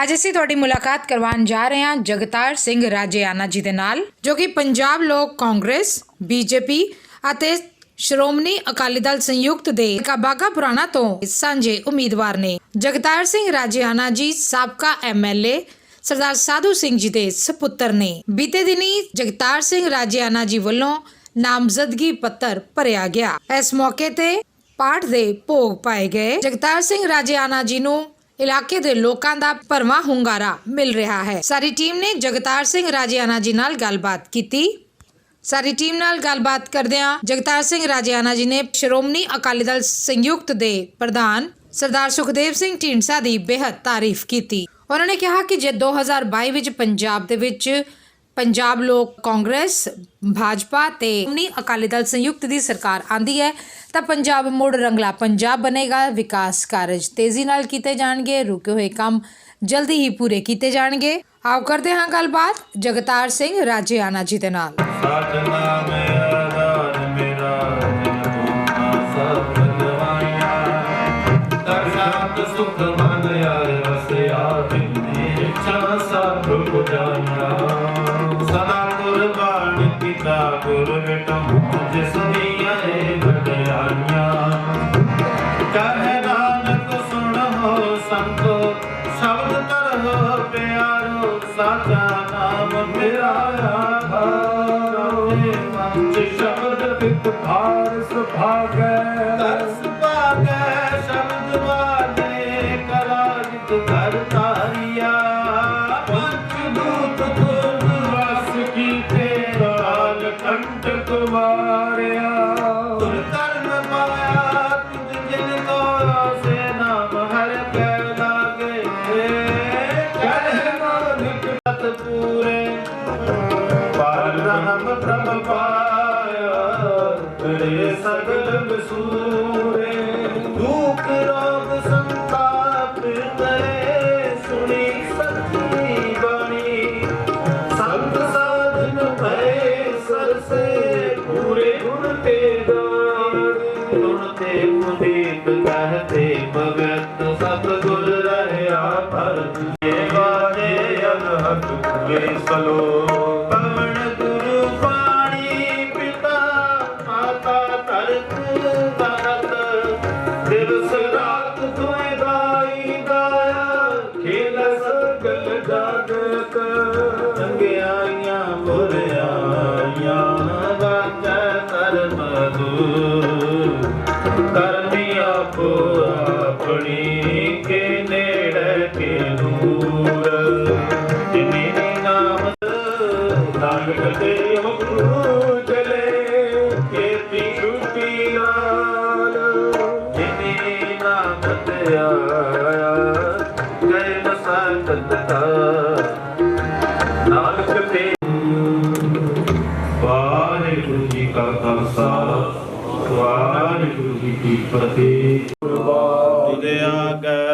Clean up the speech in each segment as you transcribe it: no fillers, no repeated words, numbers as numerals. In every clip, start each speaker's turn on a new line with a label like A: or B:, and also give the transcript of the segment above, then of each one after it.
A: ਅੱਜ ਅਸੀਂ ਤੁਹਾਡੀ ਮੁਲਾਕਾਤ ਕਰਵਾਉਣ ਜਾ ਰਹੇ ਹਾਂ ਜਗਤਾਰ ਸਿੰਘ ਰਾਜੇਆਣਾ ਜੀ ਦੇ ਨਾਲ, ਜੋ ਕਿ ਪੰਜਾਬ ਲੋਕ ਕਾਂਗਰਸ, ਬੀਜੇਪੀ ਅਤੇ ਸ਼੍ਰੋਮਣੀ ਅਕਾਲੀ ਦਲ ਸੰਯੁਕਤ ਦੇ ਬਾਘਾ ਪੁਰਾਣਾ ਤੋਂ ਸਾਂਝੇ ਉਮੀਦਵਾਰ ਨੇ। ਜਗਤਾਰ ਸਿੰਘ ਰਾਜੇਆਣਾ ਜੀ ਸਾਬਕਾ ਐਮਐਲਏ ਸਰਦਾਰ ਸਾਧੂ ਸਿੰਘ ਜੀ ਦੇ ਸਪੁੱਤਰ ਨੇ। ਬੀਤੇ ਦਿਨੀ ਜਗਤਾਰ ਸਿੰਘ ਰਾਜੇਆਣਾ ਜੀ ਵੱਲੋਂ ਨਾਮਜ਼ਦਗੀ ਪੱਤਰ ਭਰਿਆ ਗਿਆ। ਇਸ ਮੌਕੇ ਤੇ ਪਾਠ ਦੇ ਭੋਗ ਪਾਏ ਗਏ। ਜਗਤਾਰ ਸਿੰਘ ਰਾਜੇਆਣਾ ਜੀ ਨੂੰ ਇਲਾਕੇ ਦੇ ਲੋਕਾਂ ਦਾ ਭਰਵਾਂ ਹੁੰਗਾਰਾ ਮਿਲ ਰਿਹਾ ਹੈ। ਸਾਰੀ ਟੀਮ ਨੇ ਜਗਤਾਰ ਸਿੰਘ ਰਾਜੇਆਣਾ ਜੀ ਨਾਲ ਗੱਲਬਾਤ ਕੀਤੀ। ਸਾਰੀ ਟੀਮ ਨਾਲ ਗੱਲਬਾਤ ਕਰਦਿਆਂ ਜਗਤਾਰ ਸਿੰਘ ਰਾਜੇਆਣਾ ਜੀ ਨੇ ਸ਼੍ਰੋਮਣੀ ਅਕਾਲੀ ਦਲ ਸੰਯੁਕਤ ਦੇ ਪ੍ਰਧਾਨ ਸਰਦਾਰ ਸੁਖਦੇਵ ਸਿੰਘ ਢੀਂਡਸਾ ਦੀ ਬੇਹੱਦ ਤਾਰੀਫ ਕੀਤੀ। ਉਹਨਾਂ ਨੇ ਕਿਹਾ ਕਿ ਜੇ 2022 ਵਿੱਚ ਪੰਜਾਬ ਦੇ ਵਿੱਚ ਪੰਜਾਬ ਲੋਕ ਕਾਂਗਰਸ, ਭਾਜਪਾ ਤੇ ਸ਼੍ਰੋਮਣੀ ਅਕਾਲੀ ਦਲ ਸੰਯੁਕਤ ਦੀ ਸਰਕਾਰ ਆਂਦੀ ਹੈ ਤਾਂ ਪੰਜਾਬ ਮੁੜ ਰੰਗਲਾ ਪੰਜਾਬ ਬਣੇਗਾ। ਵਿਕਾਸ ਕਾਰਜ ਤੇਜ਼ੀ ਨਾਲ ਕੀਤੇ ਜਾਣਗੇ, ਰੁਕੇ ਹੋਏ ਕੰਮ ਜਲਦੀ ਹੀ ਪੂਰੇ ਕੀਤੇ ਜਾਣਗੇ। ਆਓ ਕਰਦੇ ਹਾਂ ਗੱਲਬਾਤ ਜਗਤਾਰ ਸਿੰਘ ਰਾਜੇਆਣਾ ਜੀ ਦੇ ਨਾਲ।
B: ਵਾਹਿਗੁਰੂ ਜੀ ਕਾ ਖਾਲਸਾ, ਵਾਹਿਗੁਰੂ ਜੀ ਕੀ ਫਤਿਹ। ਉਦਿਆ ਕੈ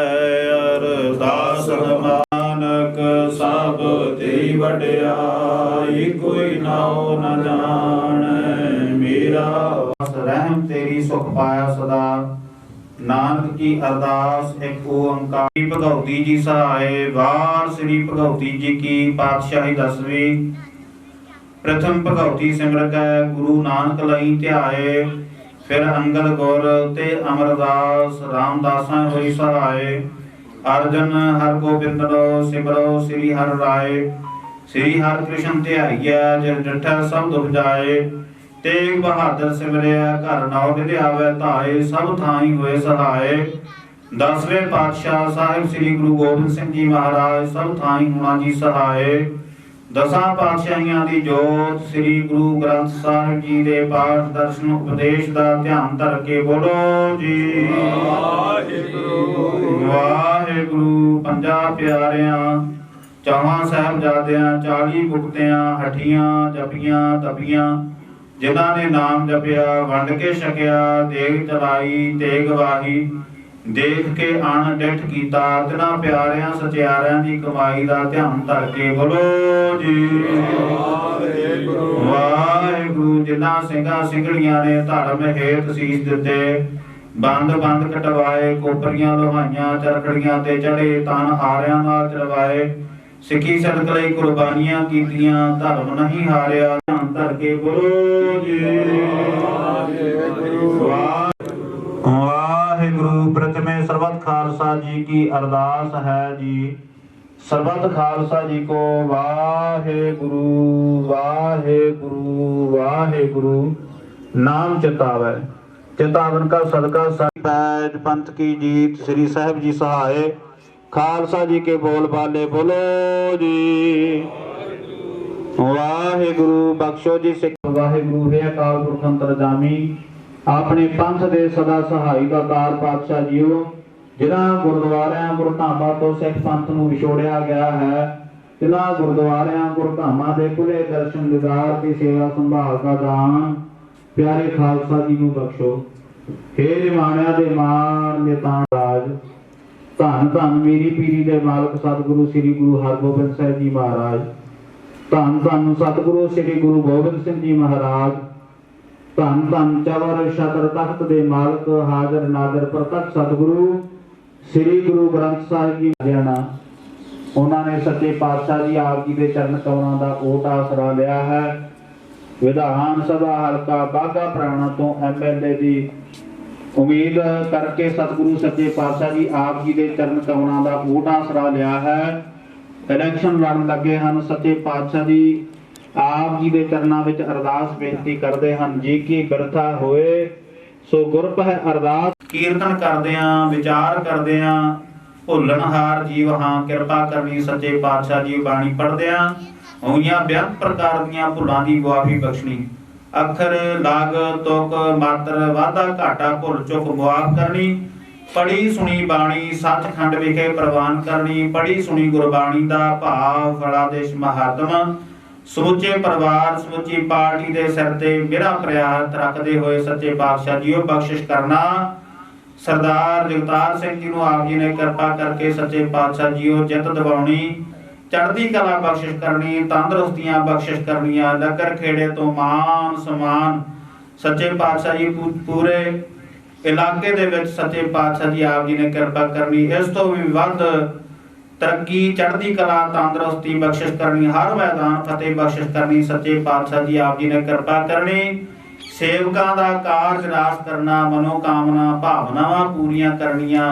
B: ਅਰਦਾਸ ਮਾਨਕ ਸਭ ਤੇਰੀ ਵਡਿਆਈ, ਕੋਈ ਨਾਉ ਨ ਜਾਣੈ ਮੇਰਾ। ਰਹਿਮ ਤੇਰੀ ਸੁਖ ਪਾਇਆ ਸਦਾ, ਨਾਨਕ ਕੀ ਅਰਦਾਸ ਇੱਕ ਓੰਕਾਰ। ਭਗਉਤੀ ਜੀ ਸਹਾਏ। ਵਾਰ ਸ੍ਰੀ ਭਗਉਤੀ ਜੀ ਕੀ ਪਾਤਸ਼ਾਹੀ 10ਵੀਂ। प्रथम भगवती सिमरत गुरु नानक लई ध्याए, फिर अंगद गुर ते अमरदास रामदासा होई सहाय। अर्जन हर गोबिंदो सिमरो श्री हर राय, श्री हर कृष्ण ध्याइया जिस डिठा सब दुख जाए। तेग बहादुर सिमरिया घर नौ निध्यावे धाए, सब थाई होए सहाय। 10वें पातशाह साहिब श्री गुरु गोबिंद सिंह जी महाराज सब थाई होना जी सहाय। दसां पातशाहियां दी जोत श्री गुरु ग्रंथ साहिब जी दे पाठ दर्शन उपदेश दा ध्यान धर के बोलो जी वाहिगुरु वाहिगुरु। पंजा प्यारियां चौहां साहिबजादियां 40 मुक्तियां हठियां जपियां तपियां, जिन्हां ने नाम जपिया वंड के छकिया, देग चलाई तेग वाही, देख के अण डिठ कीता। तिन्हां प्यारियां सचियारियां दी कमाई दा ध्यान धर के बोलो जी वाहिगुरु। जिन्हां सिंघां सिंघड़ियां ने धर्म हेत सीस दिते, ਬੰਦ ਬੰਦ ਕਟਵਾਏ, ਕੋਪਰੀਆਂ ਲੋਹਾਈਆਂ, ਚਰਖੜੀਆਂ ਤੇ ਚੜੇ, ਤਨ ਹਾਰਿਆਂ ਨਾਲ ਚੜਵਾਏ। ਸਿੱਖੀ ਸਦਕ ਲਈ ਕੁਰਬਾਨੀਆਂ ਕੀਤੀਆਂ, ਧਰਮ ਨਹੀਂ ਹਾਰਿਆ। ਧੰਨ ਧਰ ਕੇ ਗੁਰੂ ਜੀ। ਵਾਹਿਗੁਰੂ। ਪ੍ਰਥਮੇ ਸਰਬਤ ਖਾਲਸਾ ਜੀ ਕੀ ਅਰਦਾਸ ਹੈ ਜੀ। ਸਰਬਤ ਖਾਲਸਾ ਜੀ ਕੋ ਵਾਹਿਗੁਰੂ ਵਾਹਿਗੁਰੂ ਵਾਹਿਗੁਰੂ ਨਾਮ ਚਿਤਾਵੈ। ਚਿਤਾਵਨ का सदका पैज पंथ की जीत। श्री साहिब जी सहाय। खालसा जी के बोल बाले बोलो जी। वाहिगुरु बख्शो जी सिख। वाहिगुरु है अकाल पुरख अंतरजामी, अपने पंथ दे सदा सहाई का कार पातशाह जीओ, जिन्हां गुरुद्वारियां गुरधामां तो सिख पंथ नूं विछोड़िया गया है, तिन्हां गुरुद्वारियां गुरधामां दे खुले दर्शन दीदार की सेवा संभाल का दान प्यारे खालसा जी नूं बख्शो। हे निमाणिया दे मान नितान राज, धन धन मेरी पीरी दे मालक सतगुरु श्री गुरु हरगोबिंद साहिब जी महाराज, धन धन सतगुरु श्री गुरु गोबिंद सिंह जी महाराज, धन धन चवर छतर तख्त दे मालक हाजर नादर प्रतख सतगुरु श्री गुरु ग्रंथ साहिब जी हरियाणा। उन्होंने सच्चे पातशाह जी आप जी के चरण कमलों का ओट आसरा लिया है। विधान सभा हल्का बाघा पुराणा तो MLA की उम्मीद करके सतगुरु सच्चे पातशाह जी आप जी के चरण कमलों का ओट आसरा लिया है। इलैक्शन लड़न लगे हैं। सच्चे पातशाह जी आप जी के चरणों में अरदास बेनती करते हैं जी की बिरथा होए सो गुरप है अरदास। कीर्तन करदे हां, विचार करदे हां, भुल्लणहार जीव हां, किरपा करनी सच्चे पातशाह जी बाणी पढ़दे हां होइयां बेअंत प्रकार दीयां भुलां दी मुआफी बख्शनी। अखर लाग तुक मात्र वाधा घाटा भुल चुक मुआफ करनी। पढ़ी सुनी बाणी सचखंड विखे प्रवान करनी। पढ़ी सुनी गुरबाणी दा भाव फलादेश महात्मा समूचे परिवार समूची पार्टी दे सिर ते मेरा प्रयास रखते हुए सच्चे पातशाह जीओ बख्शिश करना। सरदार जगतार सिंह जी नूं आप जी ने कृपा करके सच्चे पातशाह जीओ जित दिवाउणी, चढ़ती कला बख्शिश करनी, तंदुरुस्तियां बख्शिश करनियां, नगर खेड़े तो मान समान सच्चे पातशाह जी पूरे इलाके दे विच सच्चे पातशाह जी आप जी ने कृपा करनी। इस तो भी वध तरक्की चढ़ती कला तंदुरुस्ती बख्शिश करनी, हर मैदान फतेह बख्शिश करनी सच्चे पातशाह जी आप जी ने कृपा करनी। सेवकां दा कारज रास करना, मनोकामना भावनावां पूरीआं करनियां,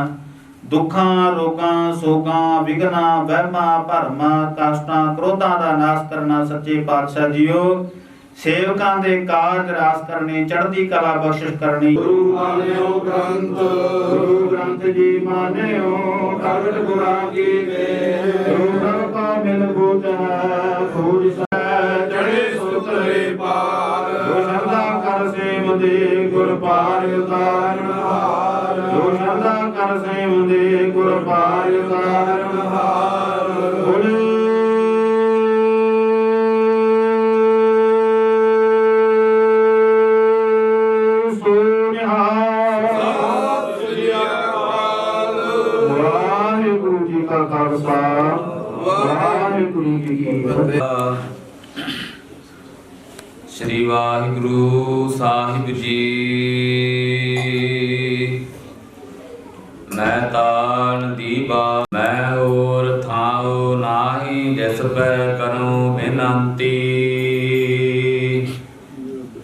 B: दुखां रोगां सोगां विघना वहमां भरमां कष्टां क्रोधां दा नाश करना सच्चे पातशाह जीओ। सेवकां दे कारज रास करने, चढ़ती कला बख्शिश करनी। गुरु मानियो ग्रंथ, गुरु ग्रंथ जी मानियो, प्रगट गुरां की देह, गुरु का मिल बूझ है फूल चढ़े सुतरे पार, गुरदा कर सेव दे गुर पार उतारण हार, गुरदा कर सेव दे गुर पार उतारण हार। बोले वाहिगुरु जी का खालसा वाहिगुरु जी की फतेह।
C: श्री वाहिगुरु साहिब जी। मैं तान दीबा मैं और थाओ नाही, जिस पै करूं बिनती।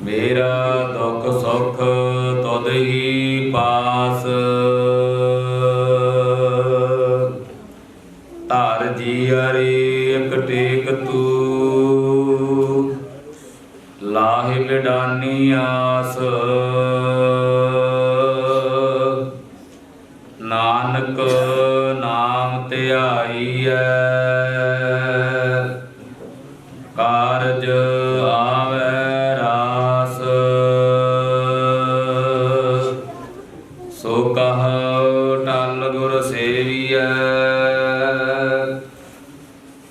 C: मेरा दुख सुख तुद ही पास, धर जी अरे एक टेक तू, लाहे बिडानी आस। नानक नाम ध्याईऐ, कारज आवे रास। सो कह टल गुर सेविऐ,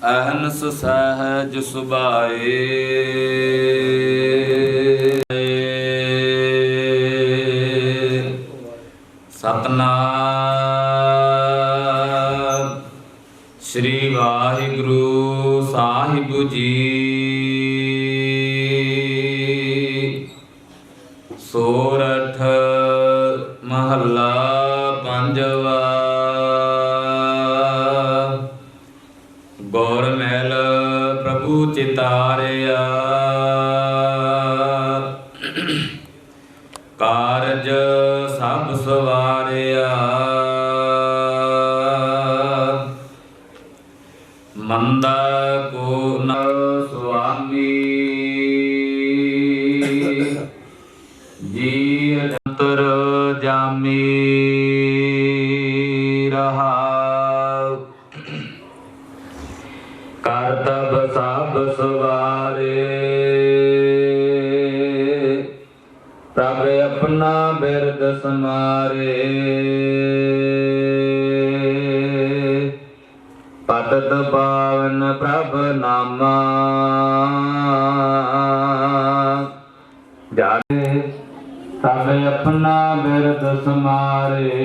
C: अहनस सहज सुभाए। सतनाम श्री वाहिगुरु साहिब जी। सोरठ महला ਗੁਰ ਮਿਲ ਪ੍ਰਭੂ ਚਿਤਾਰਿਆ, ਕਾਰਜ ਸਭ ਸਵਾਰਿਆ। ਮੰਦਾ ਕੋ ਨ ਸੁਆਮੀ, ਜੀ ਅੰਤਰ ਜਾਮੀ ਰਹਾਉ। ਕਰਤਬ ਸਭ ਸਵਾਰੇ, ਪ੍ਰਭ ਆਪਣਾ ਬਿਰਦ ਸਮਾਰੇ। ਪਤਿਤ ਪਾਵਨ ਪ੍ਰਭ ਨਾਮਾ, ਜਾਣੇ ਪ੍ਰਭ ਆਪਣਾ ਬਿਰਦ ਸਮਾਰੇ।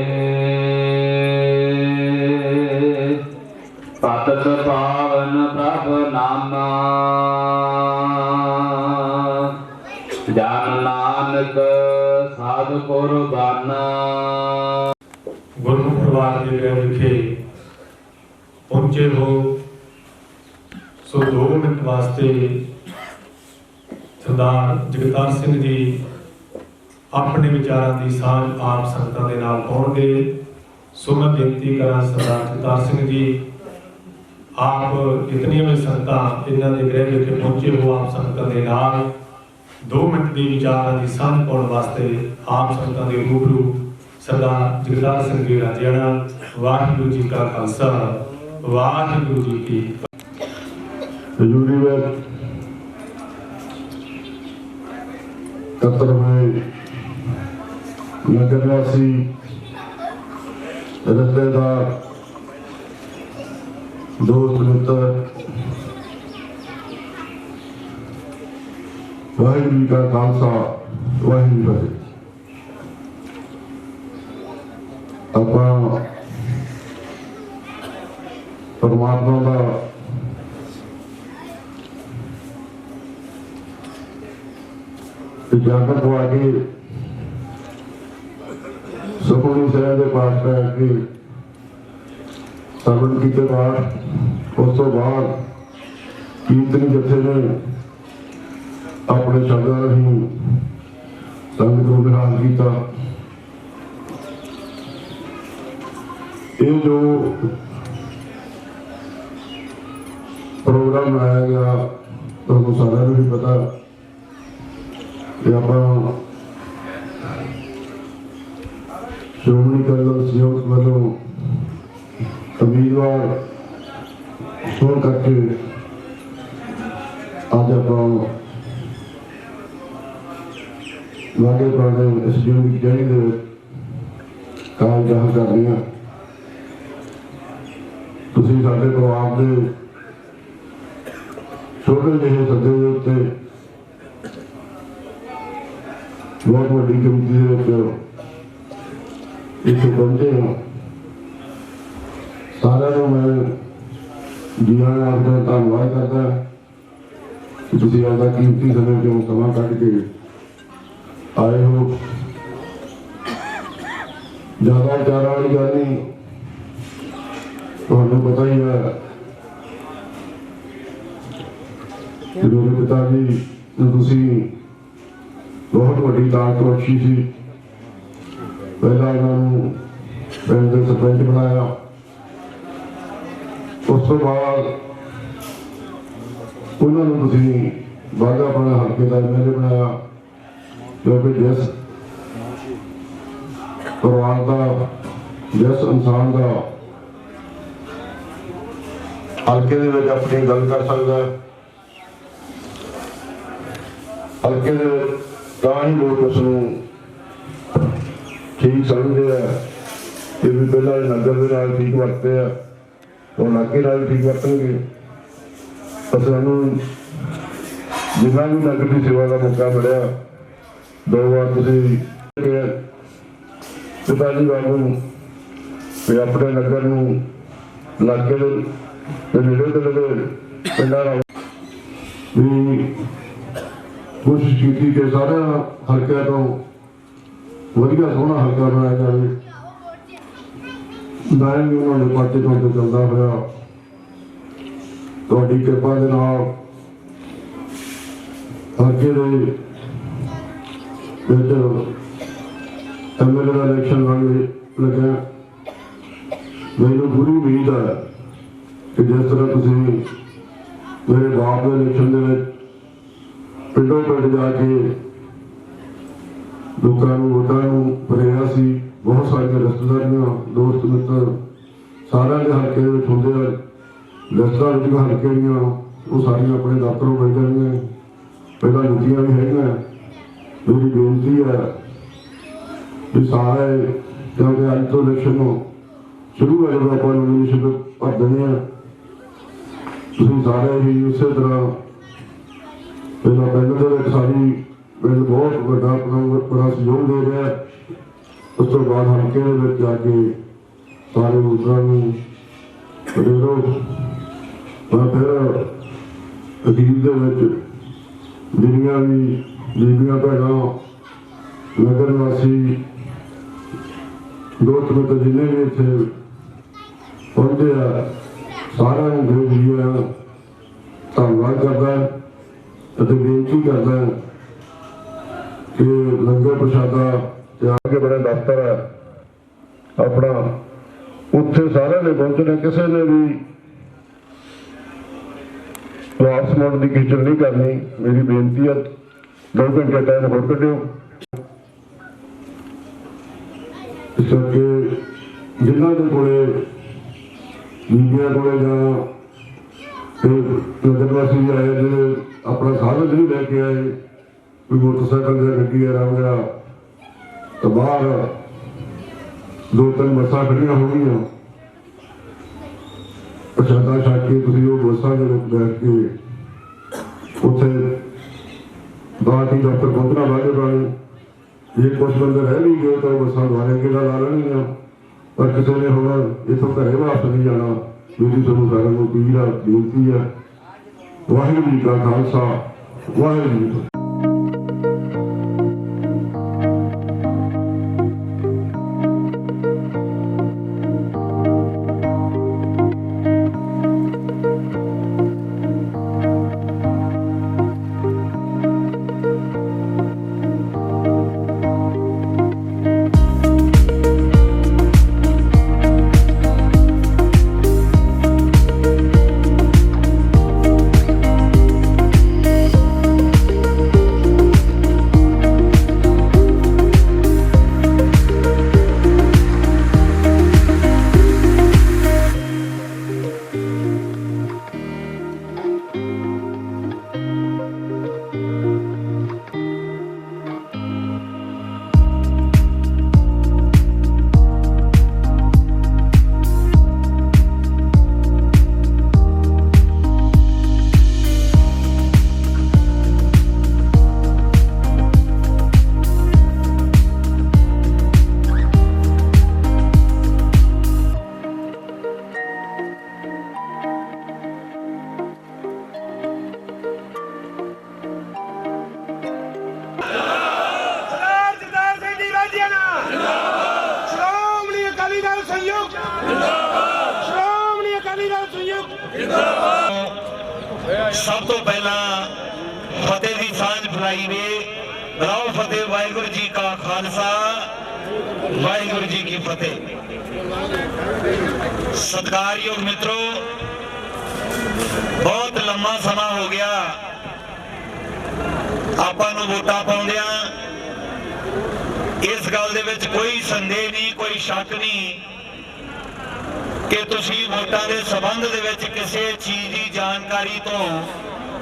C: ਪਤਿਤ ਪਾਵਨ ਪ੍ਰਭ ਨਾਮਾ, ਜਨ ਨਾਨਕ ਸਾਧ ਕੁਰਬਾਨਾ।
D: ਗੁਰਮੁਖ ਪਰਿਵਾਰ ਦੇ ਗ੍ਰਹਿ ਵਿਖੇ ਪਹੁੰਚੇ ਹੋ, ਸੋ 2 ਮਿੰਟ ਵਾਸਤੇ ਸਰਦਾਰ ਜਗਤਾਰ ਸਿੰਘ ਜੀ ਆਪਣੇ ਵਿਚਾਰਾਂ ਦੀ ਸਾਂਝ ਆਪ ਸੰਗਤਾਂ ਦੇ ਨਾਲ ਪਾਉਣਗੇ। ਸੋ ਮੈਂ ਬੇਨਤੀ ਕਰਾਂ ਸਰਦਾਰ ਜਗਤਾਰ ਸਿੰਘ ਜੀ, ਆਪ ਜਿਤਨੀਆਂ ਵੀ ਸੰਗਤਾਂ ਇਹਨਾਂ ਦੇ ਗ੍ਰਹਿ ਵਿਖੇ ਪਹੁੰਚੇ ਹੋ, ਆਪ ਸੰਗਤਾਂ ਦੇ ਨਾਲ 2 ਮਿੰਟ ਦੀ ਵਿਚਾਰਾਂ ਦੀ ਸਾਂਝ ਪਾਉਣ ਵਾਸਤੇ ਆਪ ਸੰਗਤਾਂ ਦੇ ਰੂਬਰੂ ਸਰਦਾਰ ਜਗਤਾਰ ਸਿੰਘ ਜੀ ਰਾਜੇਆਣਾ। ਵਾਹਿਗੁਰੂ ਜੀ ਕਾ ਖਾਲਸਾ, ਵਾਹਿਗੁਰੂ ਜੀ ਕੀ
E: हजूरी में कतर में नगरवासी रिश्तेदार दोस्त मित्र वाहिगुरू जी का खालसा वाहिगुरू जी फतेह। आपां परमात्मा का इजाजत हो आगे सुखमनी साहब के पास बैठ के सरवण किए बाद उस तो बाद कीर्तनी जत्थे ने अपने शब्दों राही संगत को निहाल किया। ये जो प्रोग्राम लाया गया तो सारा भी पता कि आप श्रोमणी अकाली दल संयोग वालों उम्मीदवार चुन करके आज आप लागे पुराने इस जीवन की जर्नी के काम जहाँ कर रही हैं। तुसीं साडे परिवार के छोटे ਜਿਹੇ सदे के उत्ते बहुत बड़ी गिनती इतने पहुंचे हैं। सारे मैं जीवन आपका धन्यवाद करता कि तुम आपका कीमती समय जो समा कट के आए हो। ज्यादा विचार वाली गल नहीं, तो पता ही है कि मेरे पिताजी ने बहुत बड़ी दात बख्शी सी। पहला उन्होंने पिंड के सरपंच बनाया, उस तो बाद उन्होंने बाघापुरा हल्के का एमएलए बनाया, क्योंकि जिस परिवार का जिस इंसान का हल्के दे विच अपनी गल कर सकता है, हल्के ही लोग उसनों ठीक समझते हैं कि भी पहला नगर के नाल ठीक वरते हैं तो इलाके नाल ठीक वरतणगे। सानू जिन्ना भी नगर की सेवा का मौका मिलिया 2 बार तुसीं पिताजी वालों भी अपने नगर नूं इलाके के नेड़े तेड़े पिंडां भी कोशिश की कि सारे हल्कों तो वधिया सोहना हल्का बनाया जाए। ना ही उन्होंने पार्टी तो चलता हुआ ਤੁਹਾਡੀ ਕਿਰਪਾ ਦੇ ਨਾਲ ਅੱਗੇ ਦੇ ਵਿੱਚ ਐਮਐਲਏ ਦਾ ਇਲੈਕਸ਼ਨ ਲੜਨ ਲੱਗਿਆ। ਮੈਨੂੰ ਪੂਰੀ ਉਮੀਦ ਹੈ ਕਿ ਜਿਸ ਤਰ੍ਹਾਂ ਤੁਸੀਂ ਮੇਰੇ ਬਾਪ ਦੇ ਇਲੈਕਸ਼ਨ ਦੇ ਵਿੱਚ ਪਿੰਡੋਂ ਪਿੰਡ ਜਾ ਕੇ ਲੋਕਾਂ ਨੂੰ ਵੋਟਾਂ ਨੂੰ ਭਰਿਆ ਸੀ, ਬਹੁਤ ਸਾਰੀਆਂ ਰਿਸ਼ਤੇਦਾਰੀਆਂ ਦੋਸਤ ਮਿੱਤਰ ਸਾਰਿਆਂ ਦੇ ਹਲਕੇ ਦੇ ਵਿੱਚ ਹੁੰਦੇ ਆ। ਲਿਸਟਾਂ ਵਿੱਚ ਹਲਕੇ ਦੀਆਂ ਉਹ ਸਾਰੀਆਂ ਆਪਣੇ ਦਫ਼ਤਰੋਂ ਮਿਲ ਜਾਣਗੀਆਂ, ਪਹਿਲਾਂ ਨੀਤੀਆਂ ਵੀ ਹੈਗੀਆਂ। ਮੇਰੀ ਬੇਨਤੀ ਹੈ ਵੀ ਸਾਰੇ, ਕਿਉਂਕਿ ਅੱਜ ਤੋਂ ਇਲੈਕਸ਼ਨ ਸ਼ੁਰੂ ਹੈ, ਜਦੋਂ ਆਪਾਂ ਨੋਮੀਨੇਸ਼ਨ ਭਰ ਦਿੰਦੇ ਹਾਂ, ਤੁਸੀਂ ਸਾਰੇ ਹੀ ਉਸੇ ਤਰ੍ਹਾਂ ਪਹਿਲਾਂ ਪਿੰਡ ਦੇ ਵਿੱਚ ਸਾਡੀ ਪਿੰਡ ਬਹੁਤ ਵੱਡਾ ਬੜਾ ਸਹਿਯੋਗ ਦੇ ਰਿਹਾ। ਉਸ ਤੋਂ ਬਾਅਦ ਹਲਕੇ ਦੇ ਵਿੱਚ ਜਾ ਕੇ ਸਾਰੇ ਵੋਟਰਾਂ ਨੂੰ ਪ੍ਰੇਰੋ। ਮੈਂ ਫਿਰ ਅਖੀਰ ਦੇ ਵਿੱਚ ਜਿਹੜੀਆਂ ਵੀ ਬੀਬੀਆਂ ਭੈਣਾਂ ਨਗਰ ਵਾਸੀ ਦੋਸਤ ਮਿੱਤਰ ਜਿੰਨੇ ਵੀ ਇੱਥੇ ਪਹੁੰਚੇ ਆ, ਸਾਰਿਆਂ ਨੂੰ ਬਹੁਤ ਜੀ ਧੰਨਵਾਦ ਕਰਦਾ ਅਤੇ ਬੇਨਤੀ ਕਰਦਾ ਕਿ ਲੰਗਰ ਪ੍ਰਸ਼ਾਦਾ ਤੇ ਆ ਕੇ ਬੜਾ ਦਫ਼ਤਰ ਹੈ ਆਪਣਾ, ਉੱਥੇ ਸਾਰਿਆਂ ਨੇ ਪਹੁੰਚਣਾ। ਕਿਸੇ ਨੇ ਵੀ ਵਾਪਸ ਮੁੜਨ ਦੀ ਖੇਚਲ ਨਹੀਂ ਕਰਨੀ। ਮੇਰੀ ਬੇਨਤੀ ਹੈ 2 ਘੰਟੇ ਟਾਈਮ ਹੋਰ ਕੱਢਿਓ। ਇਸ ਕਰਕੇ ਜਿਨ੍ਹਾਂ ਦੇ ਕੋਲੇ ਬੀਬੀਆਂ ਕੋਲੇ ਜਾਂ ਨਗਰ ਵਾਸੀ ਆਏ ਜਿਹੜੇ ਆਪਣਾ ਸਾਧਨ ਨਹੀਂ ਲੈ ਕੇ ਆਏ, ਕੋਈ ਮੋਟਰਸਾਈਕਲ ਜਾਂ ਗੱਡੀ ਆਰਾਮ ਗਿਆ ਤਾਂ ਬਾਹਰ 2-3 ਬੱਸਾਂ ਖੜੀਆਂ ਹੋਣਗੀਆਂ। ਪ੍ਰਸ਼ਾਦਾ ਛਕ ਕੇ ਤੁਸੀਂ ਉਹ ਬੱਸਾਂ ਦੇ ਵਿੱਚ ਬੈਠ ਕੇ ਉੱਥੇ ਬਾਕੀ ਦਫ਼ਤਰ ਪਹੁੰਚਣਾ ਵਾਲੇ ਬਾਰੇ। ਜੇ ਕੁਛ ਬੰਦੇ ਰਹਿ ਵੀ ਗਏ ਤਾਂ ਉਹ ਬੱਸਾਂ ਦੁਆਰੇ ਕਿਹੜਾ ਲਾ ਲੈਣਗੀਆਂ, ਪਰ ਕਿਸੇ ਨੇ ਹੁਣ ਇੱਥੋਂ ਘਰੇ ਵਾਪਸ ਨਹੀਂ ਜਾਣਾ। ਮੇਰੀ ਤੁਹਾਨੂੰ ਸਾਰਿਆਂ ਨੂੰ ਅਪੀਲ ਆ, ਬੇਨਤੀ ਹੈ। ਵਾਹਿਗੁਰੂ ਜੀ ਕਾ ਖਾਲਸਾ, ਵਾਹਿਗੁਰੂ ਜੀ ਕੀ ਫਤਿਹ।
F: सब तो पहला फतेह की सांझ फैलाई वे राव फतेह। वाहिगुरू जी का खालसा, वाहिगुरू जी की फतेह। सत्कारयोग मित्रों, बहुत लंबा समा हो गया आपां नूं वोटां पाउंदियां। इस गल दे विच कोई संदेह नहीं, कोई शक नहीं कि तुसीं वोटां दे संबंध दे विच किसी चीज़ की जानकारी तो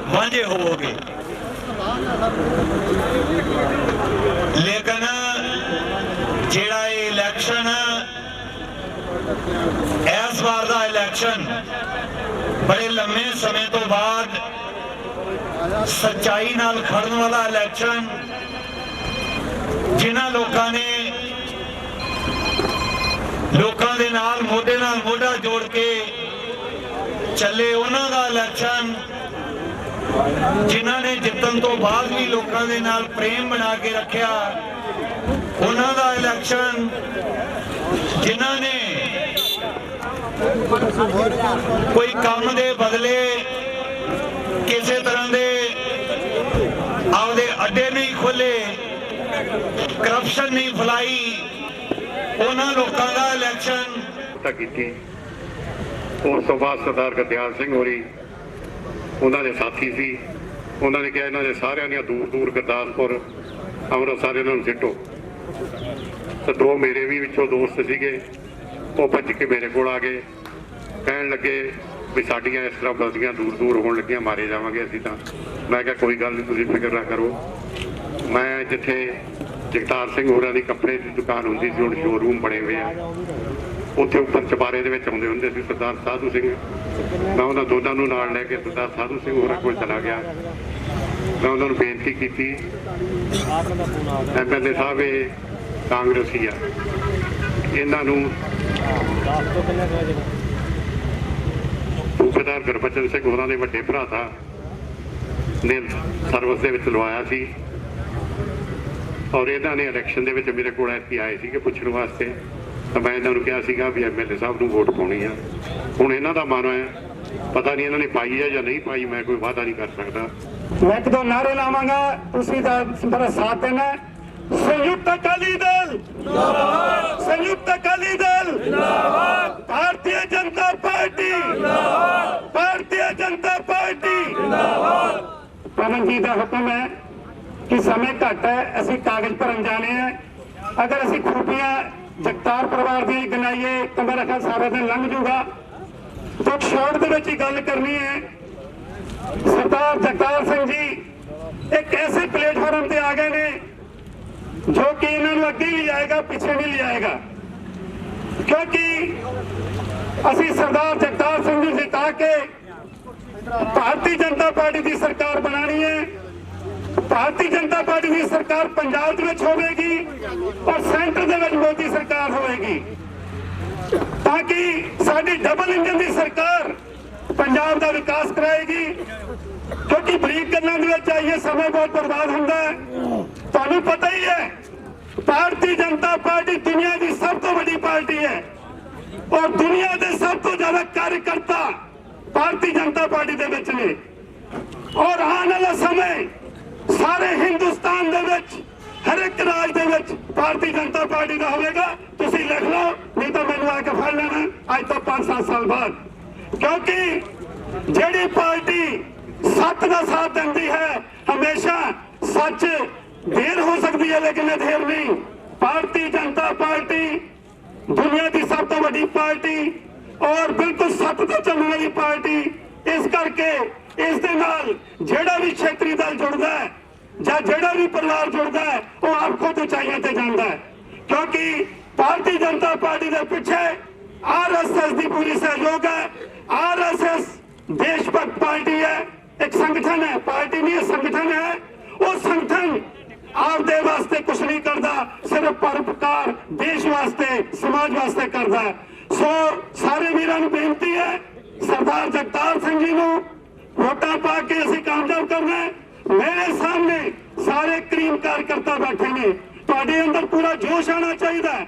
F: वांझे होवोगे। लेकिन जिहड़ा इलैक्शन इस बार दा इलैक्शन बड़े लंबे समय तो बाद सच्चाई नाल खड़न वाला इलैक्शन, जिन्हां लोकां ने लोकां दे नाल मोढे नाल मोढा जोड़ के चले, उन्हां दा इलैक्शन, जिन्हां ने जितन तो बाद भी लोकां दे नाल प्रेम बना के रखिया, उन्हां दा इलैक्शन, जिन्हां ने कोई काम दे बदले ਕਿਸੇ ਤਰ੍ਹਾਂ ਦੇ ਆਪਦੇ ਅੱਡੇ ਨਹੀਂ ਖੋਲੇ, ਕਰਪਸ਼ਨ ਨਹੀਂ ਫੈਲਾਈ, ਉਹਨਾਂ ਲੋਕਾਂ ਦਾ ਇਲੈਕਸ਼ਨ
E: ਕੀਤੀ। ਉਸ ਤੋਂ ਬਾਅਦ ਸਰਦਾਰ ਗੁਰਦਿਆਲ ਸਿੰਘ ਹੋਰੀ ਉਹਨਾਂ ਦੇ ਸਾਥੀ ਸੀ, ਉਹਨਾਂ ਨੇ ਕਿਹਾ ਇਹਨਾਂ ਦੇ ਸਾਰਿਆਂ ਦੀਆਂ ਦੂਰ ਦੂਰ ਗੁਰਦਾਸਪੁਰ ਅੰਮ੍ਰਿਤਸਰ ਇਹਨਾਂ ਨੂੰ ਸਿੱਟੋ। ਤੇ ਦੋ ਮੇਰੇ ਵੀ ਵਿੱਚੋਂ ਦੋਸਤ ਸੀਗੇ, ਉਹ ਭੱਜ ਕੇ ਮੇਰੇ ਕੋਲ ਆ ਗਏ, ਕਹਿਣ ਲੱਗੇ ਵੀ ਸਾਡੀਆਂ ਇਸ ਤਰ੍ਹਾਂ ਬਲਦੀਆਂ ਦੂਰ ਦੂਰ ਹੋਣ ਲੱਗੀਆਂ, ਮਾਰੇ ਜਾਵਾਂਗੇ ਅਸੀਂ ਤਾਂ। ਮੈਂ ਕਿਹਾ ਕੋਈ ਗੱਲ ਨਹੀਂ, ਤੁਸੀਂ ਫਿਕਰ ਨਾ ਕਰੋ। ਮੈਂ ਜਿੱਥੇ ਜਗਤਾਰ ਸਿੰਘ ਹੋਰਾਂ ਦੀ ਕੱਪੜੇ ਦੀ ਦੁਕਾਨ ਹੁੰਦੀ ਸੀ, ਹੁਣ ਸ਼ੋਰੂਮ ਬਣੇ ਹੋਏ ਆ, ਉੱਥੇ ਉੱਪਰ ਚਬਾਰੇ ਦੇ ਵਿੱਚ ਆਉਂਦੇ ਹੁੰਦੇ ਸੀ ਸਰਦਾਰ ਸਾਧੂ ਸਿੰਘ। ਮੈਂ ਉਹਨਾਂ ਦੋਨਾਂ ਨੂੰ ਨਾਲ ਲੈ ਕੇ ਸਰਦਾਰ ਸਾਧੂ ਸਿੰਘ ਹੋਰਾਂ ਕੋਲ ਚਲਾ ਗਿਆ। ਮੈਂ ਉਹਨਾਂ ਨੂੰ ਬੇਨਤੀ ਕੀਤੀ, MLA ਸਾਹਿਬ ਇਹ ਕਾਂਗਰਸੀ ਆ, ਇਹਨਾਂ ਨੂੰ ਸੂਬੇਦਾਰ ਗੁਰਬਚਨ ਸਿੰਘ ਹੋਰਾਂ ਦੇ ਵੱਡੇ ਭਰਾ ਦਾ ਨੇ ਸਰਵਿਸ ਦੇ ਵਿੱਚ ਲਵਾਇਆ ਸੀ, ਔਰ ਇਹਨਾਂ ਨੇ ਇਲੈਕਸ਼ਨ ਦੇ ਵਿੱਚ ਮੇਰੇ ਕੋਲ ਐਤਕੀ ਆਏ ਸੀਗੇ ਪੁੱਛਣ ਵਾਸਤੇ। ਤਾਂ ਮੈਂ ਇਹਨਾਂ ਨੂੰ ਕਿਹਾ ਸੀਗਾ ਵੀ MLA ਸਾਹਿਬ ਨੂੰ ਵੋਟ ਪਾਉਣੀ ਆ। ਹੁਣ ਇਹਨਾਂ ਦਾ ਮਨ ਹੈ, ਪਤਾ ਨਹੀਂ ਇਹਨਾਂ ਨੇ ਪਾਈ ਹੈ ਜਾਂ ਨਹੀਂ ਪਾਈ, ਮੈਂ ਕੋਈ ਵਾਅਦਾ ਨਹੀਂ ਕਰ ਸਕਦਾ।
G: ਮੈਂ ਇੱਕ ਦੋ ਨਾਰੇ ਲਾਵਾਂਗਾ, ਤੁਸੀਂ ਤਾਂ ਮੇਰਾ ਸਾਥ ਦੇਣਾ। ਸੰਯੁਕਤ ਅਕਾਲੀ ਦਲ ਜਿੰਦਾਬਾਦ, ਸੰਯੁਕਤ ਅਕਾਲੀ ਦਲ ਜਿੰਦਾਬਾਦ, ਭਾਰਤੀ ਜਨਤਾ ਪਾਰਟੀ ਜਿੰਦਾਬਾਦ, ਭਾਰਤੀ ਜਨਤਾ ਪਾਰਟੀ ਜਿੰਦਾਬਾਦ। ਪਵਨ ਜੀ ਦਾ ਹੁਕਮ ਹੈ ਕਿ ਸਮੇਂ ਘੱਟ ਹੈ, ਅਸੀਂ ਕਾਗਜ਼ ਭਰਨ ਜਾਣੇ ਹੈ। ਅਗਰ ਅਸੀਂ ਖੂਬੀਆਂ ਜਗਤਾਰ ਪਰਿਵਾਰ ਦੀ ਗਿਣਾਈਏ ਤਾਂ ਮੇਰਾ ਖਿਆਲ ਸਾਰਾ ਦਿਨ ਲੰਘ ਜਾਊਗਾ। ਤਾਂ ਸ਼ਾਰਟ ਦੇ ਵਿੱਚ ਹੀ ਗੱਲ ਕਰਨੀ ਹੈ। ਸਰਦਾਰ ਜਗਤਾਰ ਸਿੰਘ ਜੀ ਇੱਕ ਐਸੇ ਪਲੇਟਫਾਰਮ ਤੇ ਆ ਗਏ ਨੇ ਜੋ ਕਿ ਇਹਨਾਂ ਨੂੰ ਅੱਗੇ ਹੀ ਲਿਆਏਗਾ, ਪਿੱਛੇ ਨਹੀਂ ਲਿਆਏਗਾ, ਕਿਉਂਕਿ ਅਸੀਂ ਸਰਦਾਰ ਜਗਤਾਰ ਸਿੰਘ ਜੀ ਜਿਤਾ ਕੇ ਭਾਰਤੀ ਜਨਤਾ ਪਾਰਟੀ ਦੀ ਸਰਕਾਰ ਬਣਾਣੀ ਹੈ। ਭਾਰਤੀ ਜਨਤਾ ਪਾਰਟੀ ਦੀ ਸਰਕਾਰ ਪੰਜਾਬ ਦੇ ਵਿੱਚ ਹੋਵੇਗੀ ਔਰ ਸੈਂਟਰ ਦੇ ਵਿੱਚ ਮੋਦੀ ਸਰਕਾਰ ਹੋਵੇਗੀ, ਤਾਂ ਕਿ ਸਾਡੀ ਡਬਲ ਇੰਜਨ ਦੀ ਸਰਕਾਰ ਪੰਜਾਬ ਦਾ ਵਿਕਾਸ ਕਰਾਏਗੀ। ਕਿਉਂਕਿ ਬਰੀਕ ਗੱਲਾਂ ਦੇ ਵਿੱਚ ਆਈਏ ਸਮਾਂ ਬਹੁਤ ਬਰਬਾਦ ਹੁੰਦਾ ਹੈ। ਤੁਹਾਨੂੰ ਪਤਾ ਹੀ ਹੈ ਭਾਰਤੀ ਜਨਤਾ ਪਾਰਟੀ ਦੁਨੀਆ ਦੀ ਸਭ ਤੋਂ ਵੱਡੀ ਪਾਰਟੀ ਹੈ ਔਰ ਦੁਨੀਆ ਦੇ ਸਭ ਤੋਂ ਜ਼ਿਆਦਾ ਕਾਰਜਕਰਤਾ ਭਾਰਤੀ ਜਨਤਾ ਪਾਰਟੀ ਦੇ ਵਿੱਚ ਨੇ। ਔਰ ਆਉਣ ਵਾਲਾ ਸਮੇਂ ਸਾਰੇ ਹਿੰਦੁਸਤਾਨ ਦੇ ਵਿੱਚ ਹਰ ਇੱਕ ਰਾਜ ਦੇ ਵਿੱਚ ਭਾਰਤੀ ਜਨਤਾ ਪਾਰਟੀ ਦਾ ਹੋਵੇਗਾ। ਤੁਸੀਂ ਲਿਖ ਲਓ, ਨਹੀਂ ਤਾਂ ਮੈਨੂੰ ਆ ਕੇ ਫੜ ਲੈਣਾ ਅੱਜ ਤੋਂ 5-7 ਸਾਲ ਬਾਅਦ। ਕਿਉਂਕਿ ਜਿਹੜੀ ਪਾਰਟੀ ਸੱਚ ਦਾ ਸਾਥ ਦਿੰਦੀ ਹੈ, ਹਮੇਸ਼ਾ ਸੱਚ ਦੇਰ ਹੋ ਸਕਦੀ ਹੈ ਲੇਕਿਨ ਦੇਰ ਨਹੀਂ। ਭਾਰਤੀ ਜਨਤਾ ਪਾਰਟੀ ਦੁਨੀਆ ਦੀ ਸਭ ਤੋਂ ਵੱਡੀ ਪਾਰਟੀ ਔਰ ਬਿਲਕੁਲ ਸੱਚ ਤੇ ਚੱਲਣ ਵਾਲੀ ਪਾਰਟੀ। ਇਸ ਕਰਕੇ ਇਸ ਦੇ ਨਾਲ ਜਿਹੜਾ ਵੀ ਖੇਤਰੀ ਦਲ ਜੁੜਦਾ ਹੈ ਜਾਂ ਜਿਹੜਾ ਵੀ ਪਰਿਵਾਰ ਜੁੜਦਾ ਹੈ ਉਹ ਆਪ ਖੁਦ ਉਚਾਈਆਂ ਤੇ ਜਾਂਦਾ ਹੈ, ਕਿਉਂਕਿ ਭਾਰਤੀ ਜਨਤਾ ਪਾਰਟੀ ਦੇ ਪਿੱਛੇ RSS ਦੀ ਪੂਰੀ ਸਹਿਯੋਗ ਹੈ। RSS ਦੇਸ਼ ਭਗਤ ਪਾਰਟੀ ਹੈ, ਇੱਕ ਸੰਗਠਨ ਹੈ, ਪਾਰਟੀ ਨਹੀਂ ਸੰਗਠਨ ਹੈ। ਉਹ ਸੰਗਠਨ ਆਪਦੇ ਵਾਸਤੇ ਕੁਛ ਨਹੀਂ ਕਰਦਾ, ਸਿਰਫ ਪਰਉਪਕਾਰ ਦੇਸ਼ ਵਾਸਤੇ ਸਮਾਜ ਵਾਸਤੇ ਕਰਦਾ ਹੈ। ਸੋ ਸਾਰੇ ਵੀਰਾਂ ਨੂੰ ਬੇਨਤੀ ਹੈ, ਸਰਦਾਰ ਜਗਤਾਰ ਸਿੰਘ ਜੀ ਨੂੰ ਵੋਟਾਂ ਪਾ ਕੇ ਅਸੀਂ ਕਾਮਯਾਬ ਕਰਨਾ ਹੈ। ਮੇਰੇ ਸਾਹਮਣੇ ਸਾਰੇ ਕਰੀਮ ਕਾਰਜਕਰਤਾ ਬੈਠੇ ਨੇ, ਤੁਹਾਡੇ ਅੰਦਰ ਪੂਰਾ ਜੋਸ਼ ਆਉਣਾ ਚਾਹੀਦਾ ਹੈ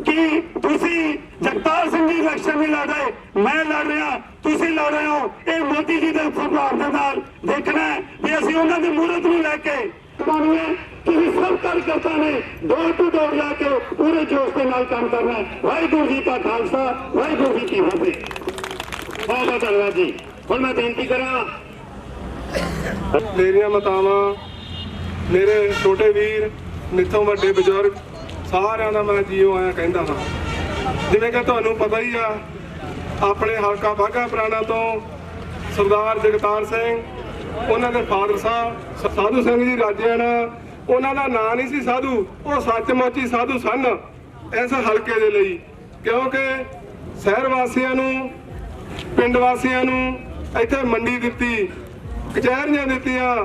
G: ਕਿ ਤੁਸੀਂ ਜਗਤਾਰ ਸਿੰਘ ਜੀ ਇਲੈਕਸ਼ਨ ਨਹੀਂ ਲੜ ਰਹੇ, ਮੈਂ ਲੜ ਰਿਹਾ, ਤੁਸੀਂ ਲੜ ਰਹੇ ਹੋ। ਇਹ ਮੋਦੀ ਜੀ ਦੇ ਫਰਮਾਨ ਦੇ ਨਾਲ ਦੇਖਣਾ ਹੈ ਵੀ ਅਸੀਂ ਉਹਨਾਂ ਦੀ ਮੂਰਤ ਨੂੰ ਲੈ ਕੇ ਤੁਹਾਨੂੰ ਤੁਸੀਂ ਸਭ ਕਾਰਜਕਰਤਾ ਨੇ ਡੋਰ ਟੂ ਡੋਰ ਲਾ ਕੇ ਪੂਰੇ ਜੋਸ਼ ਦੇ ਨਾਲ ਕੰਮ ਕਰਨਾ ਹੈ। ਵਾਹਿਗੁਰੂ ਜੀ ਕਾ ਖਾਲਸਾ, ਵਾਹਿਗੁਰੂ ਜੀ ਕੀ ਫਤਿਹ। ਬਹੁਤ ਬਹੁਤ ਧੰਨਵਾਦ ਜੀ। ਹੁਣ ਮੈਂ ਬੇਨਤੀ ਕਰਾਂ,
H: ਮੇਰੀਆਂ ਮਾਤਾਵਾਂ, ਮੇਰੇ ਛੋਟੇ ਵੀਰ, ਨਿੱਥੋਂ ਵੱਡੇ ਬਜ਼ੁਰਗ, ਸਾਰਿਆਂ ਦਾ ਮੈਂ ਜੀਓ ਆਇਆ ਕਹਿੰਦਾ ਹਾਂ। ਜਿਵੇਂ ਕਿ ਤੁਹਾਨੂੰ ਪਤਾ ਹੀ ਆ, ਆਪਣੇ ਹਲਕਾ ਬਾਘਾ ਪੁਰਾਣਾ ਤੋਂ ਸਰਦਾਰ ਜਗਤਾਰ ਸਿੰਘ, ਉਹਨਾਂ ਦੇ ਫਾਦਰ ਸਾਹਿਬ ਸਾਧੂ ਸਿੰਘ ਜੀ ਰਾਜੇਆਣਾ, ਉਹਨਾਂ ਦਾ ਨਾਂ ਨਹੀਂ ਸੀ ਸਾਧੂ, ਉਹ ਸੱਚਮੁੱਚ ਹੀ ਸਾਧੂ ਸਨ ਇਸ ਹਲਕੇ ਦੇ ਲਈ। ਕਿਉਂਕਿ ਸ਼ਹਿਰ ਵਾਸੀਆਂ ਨੂੰ, ਪਿੰਡ ਵਾਸੀਆਂ ਨੂੰ ਇੱਥੇ ਮੰਡੀ ਦਿੱਤੀ, ਕਚਹਿਰੀਆਂ ਦਿੱਤੀਆਂ,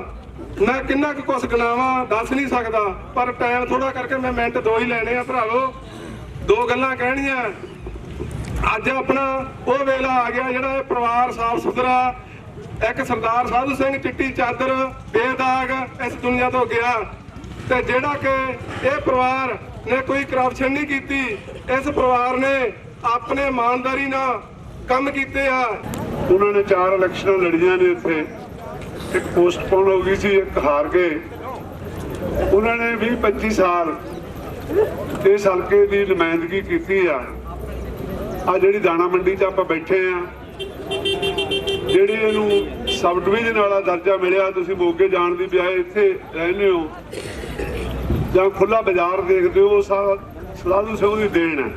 H: ਮੈਂ ਕਿੰਨਾ ਕੁ ਕੁਛ ਗਿਣਾਵਾਂ ਦੱਸ ਨਹੀਂ ਸਕਦਾ, ਪਰ ਟਾਈਮ ਥੋੜਾ ਕਰਕੇ ਮੈਂ ਮਿੰਟ ਦੋ ਹੀ ਲੈਣੇ ਆ ਭਰਾਵੋ। ਦੋ ਗੱਲਾਂ ਕਹਿਣੀਆਂ। ਅੱਜ ਆਪਣਾ ਉਹ ਵੇਲਾ ਆ ਗਿਆ ਜਿਹੜਾ ਇਹ ਪਰਿਵਾਰ ਸਾਫ ਸੁਥਰਾ, ਇੱਕ ਸਰਦਾਰ ਸਾਧੂ ਸਿੰਘ ਚਿੱਟੀ ਚਾਦਰ ਬੇਦਾਗ ਇਸ ਦੁਨੀਆ ਤੋਂ ਗਿਆ, ਤੇ ਜਿਹੜਾ ਕਿ ਇਹ ਪਰਿਵਾਰ ਨੇ ਕੋਈ ਕਰਪਸ਼ਨ ਨਹੀਂ ਕੀਤੀ, ਇਸ ਪਰਿਵਾਰ ਨੇ ਆਪਣੇ ਇਮਾਨਦਾਰੀ ਨਾਲ ਕੰਮ ਕੀਤੇ ਆ।
E: ਉਹਨਾਂ ਨੇ 4 ਇਲੈਕਸ਼ਨਾਂ ਲੜੀਆਂ ਨੇ ਇੱਥੇ,
G: ਇੱਕ ਪੋਸਟਪੋਨ ਹੋ ਗਈ ਸੀ, ਇੱਕ ਹਾਰ ਗਏ। ਉਹਨਾਂ ਨੇ 20-25 ਸਾਲ ਇਸ ਹਲਕੇ ਦੀ ਨੁਮਾਇੰਦਗੀ ਕੀਤੀ ਆ। ਆ ਜਿਹੜੀ ਦਾਣਾ ਮੰਡੀ 'ਚ ਆਪਾਂ ਬੈਠੇ ਆ, ਜਿਹੜੀ ਇਹਨੂੰ ਸਬ ਡਿਵੀਜ਼ਨ ਵਾਲਾ ਦਰਜਾ ਮਿਲਿਆ, ਤੁਸੀਂ ਮੋਗੇ ਜਾਣ ਦੀ ਬਜਾਏ ਇੱਥੇ ਰਹਿੰਦੇ ਹੋ ਜਾਂ ਖੁੱਲਾ ਬਾਜ਼ਾਰ ਦੇਖਦੇ ਹੋ, ਸਾਧੂ ਸਿੰਘ ਦੀ ਦੇਣ ਹੈ।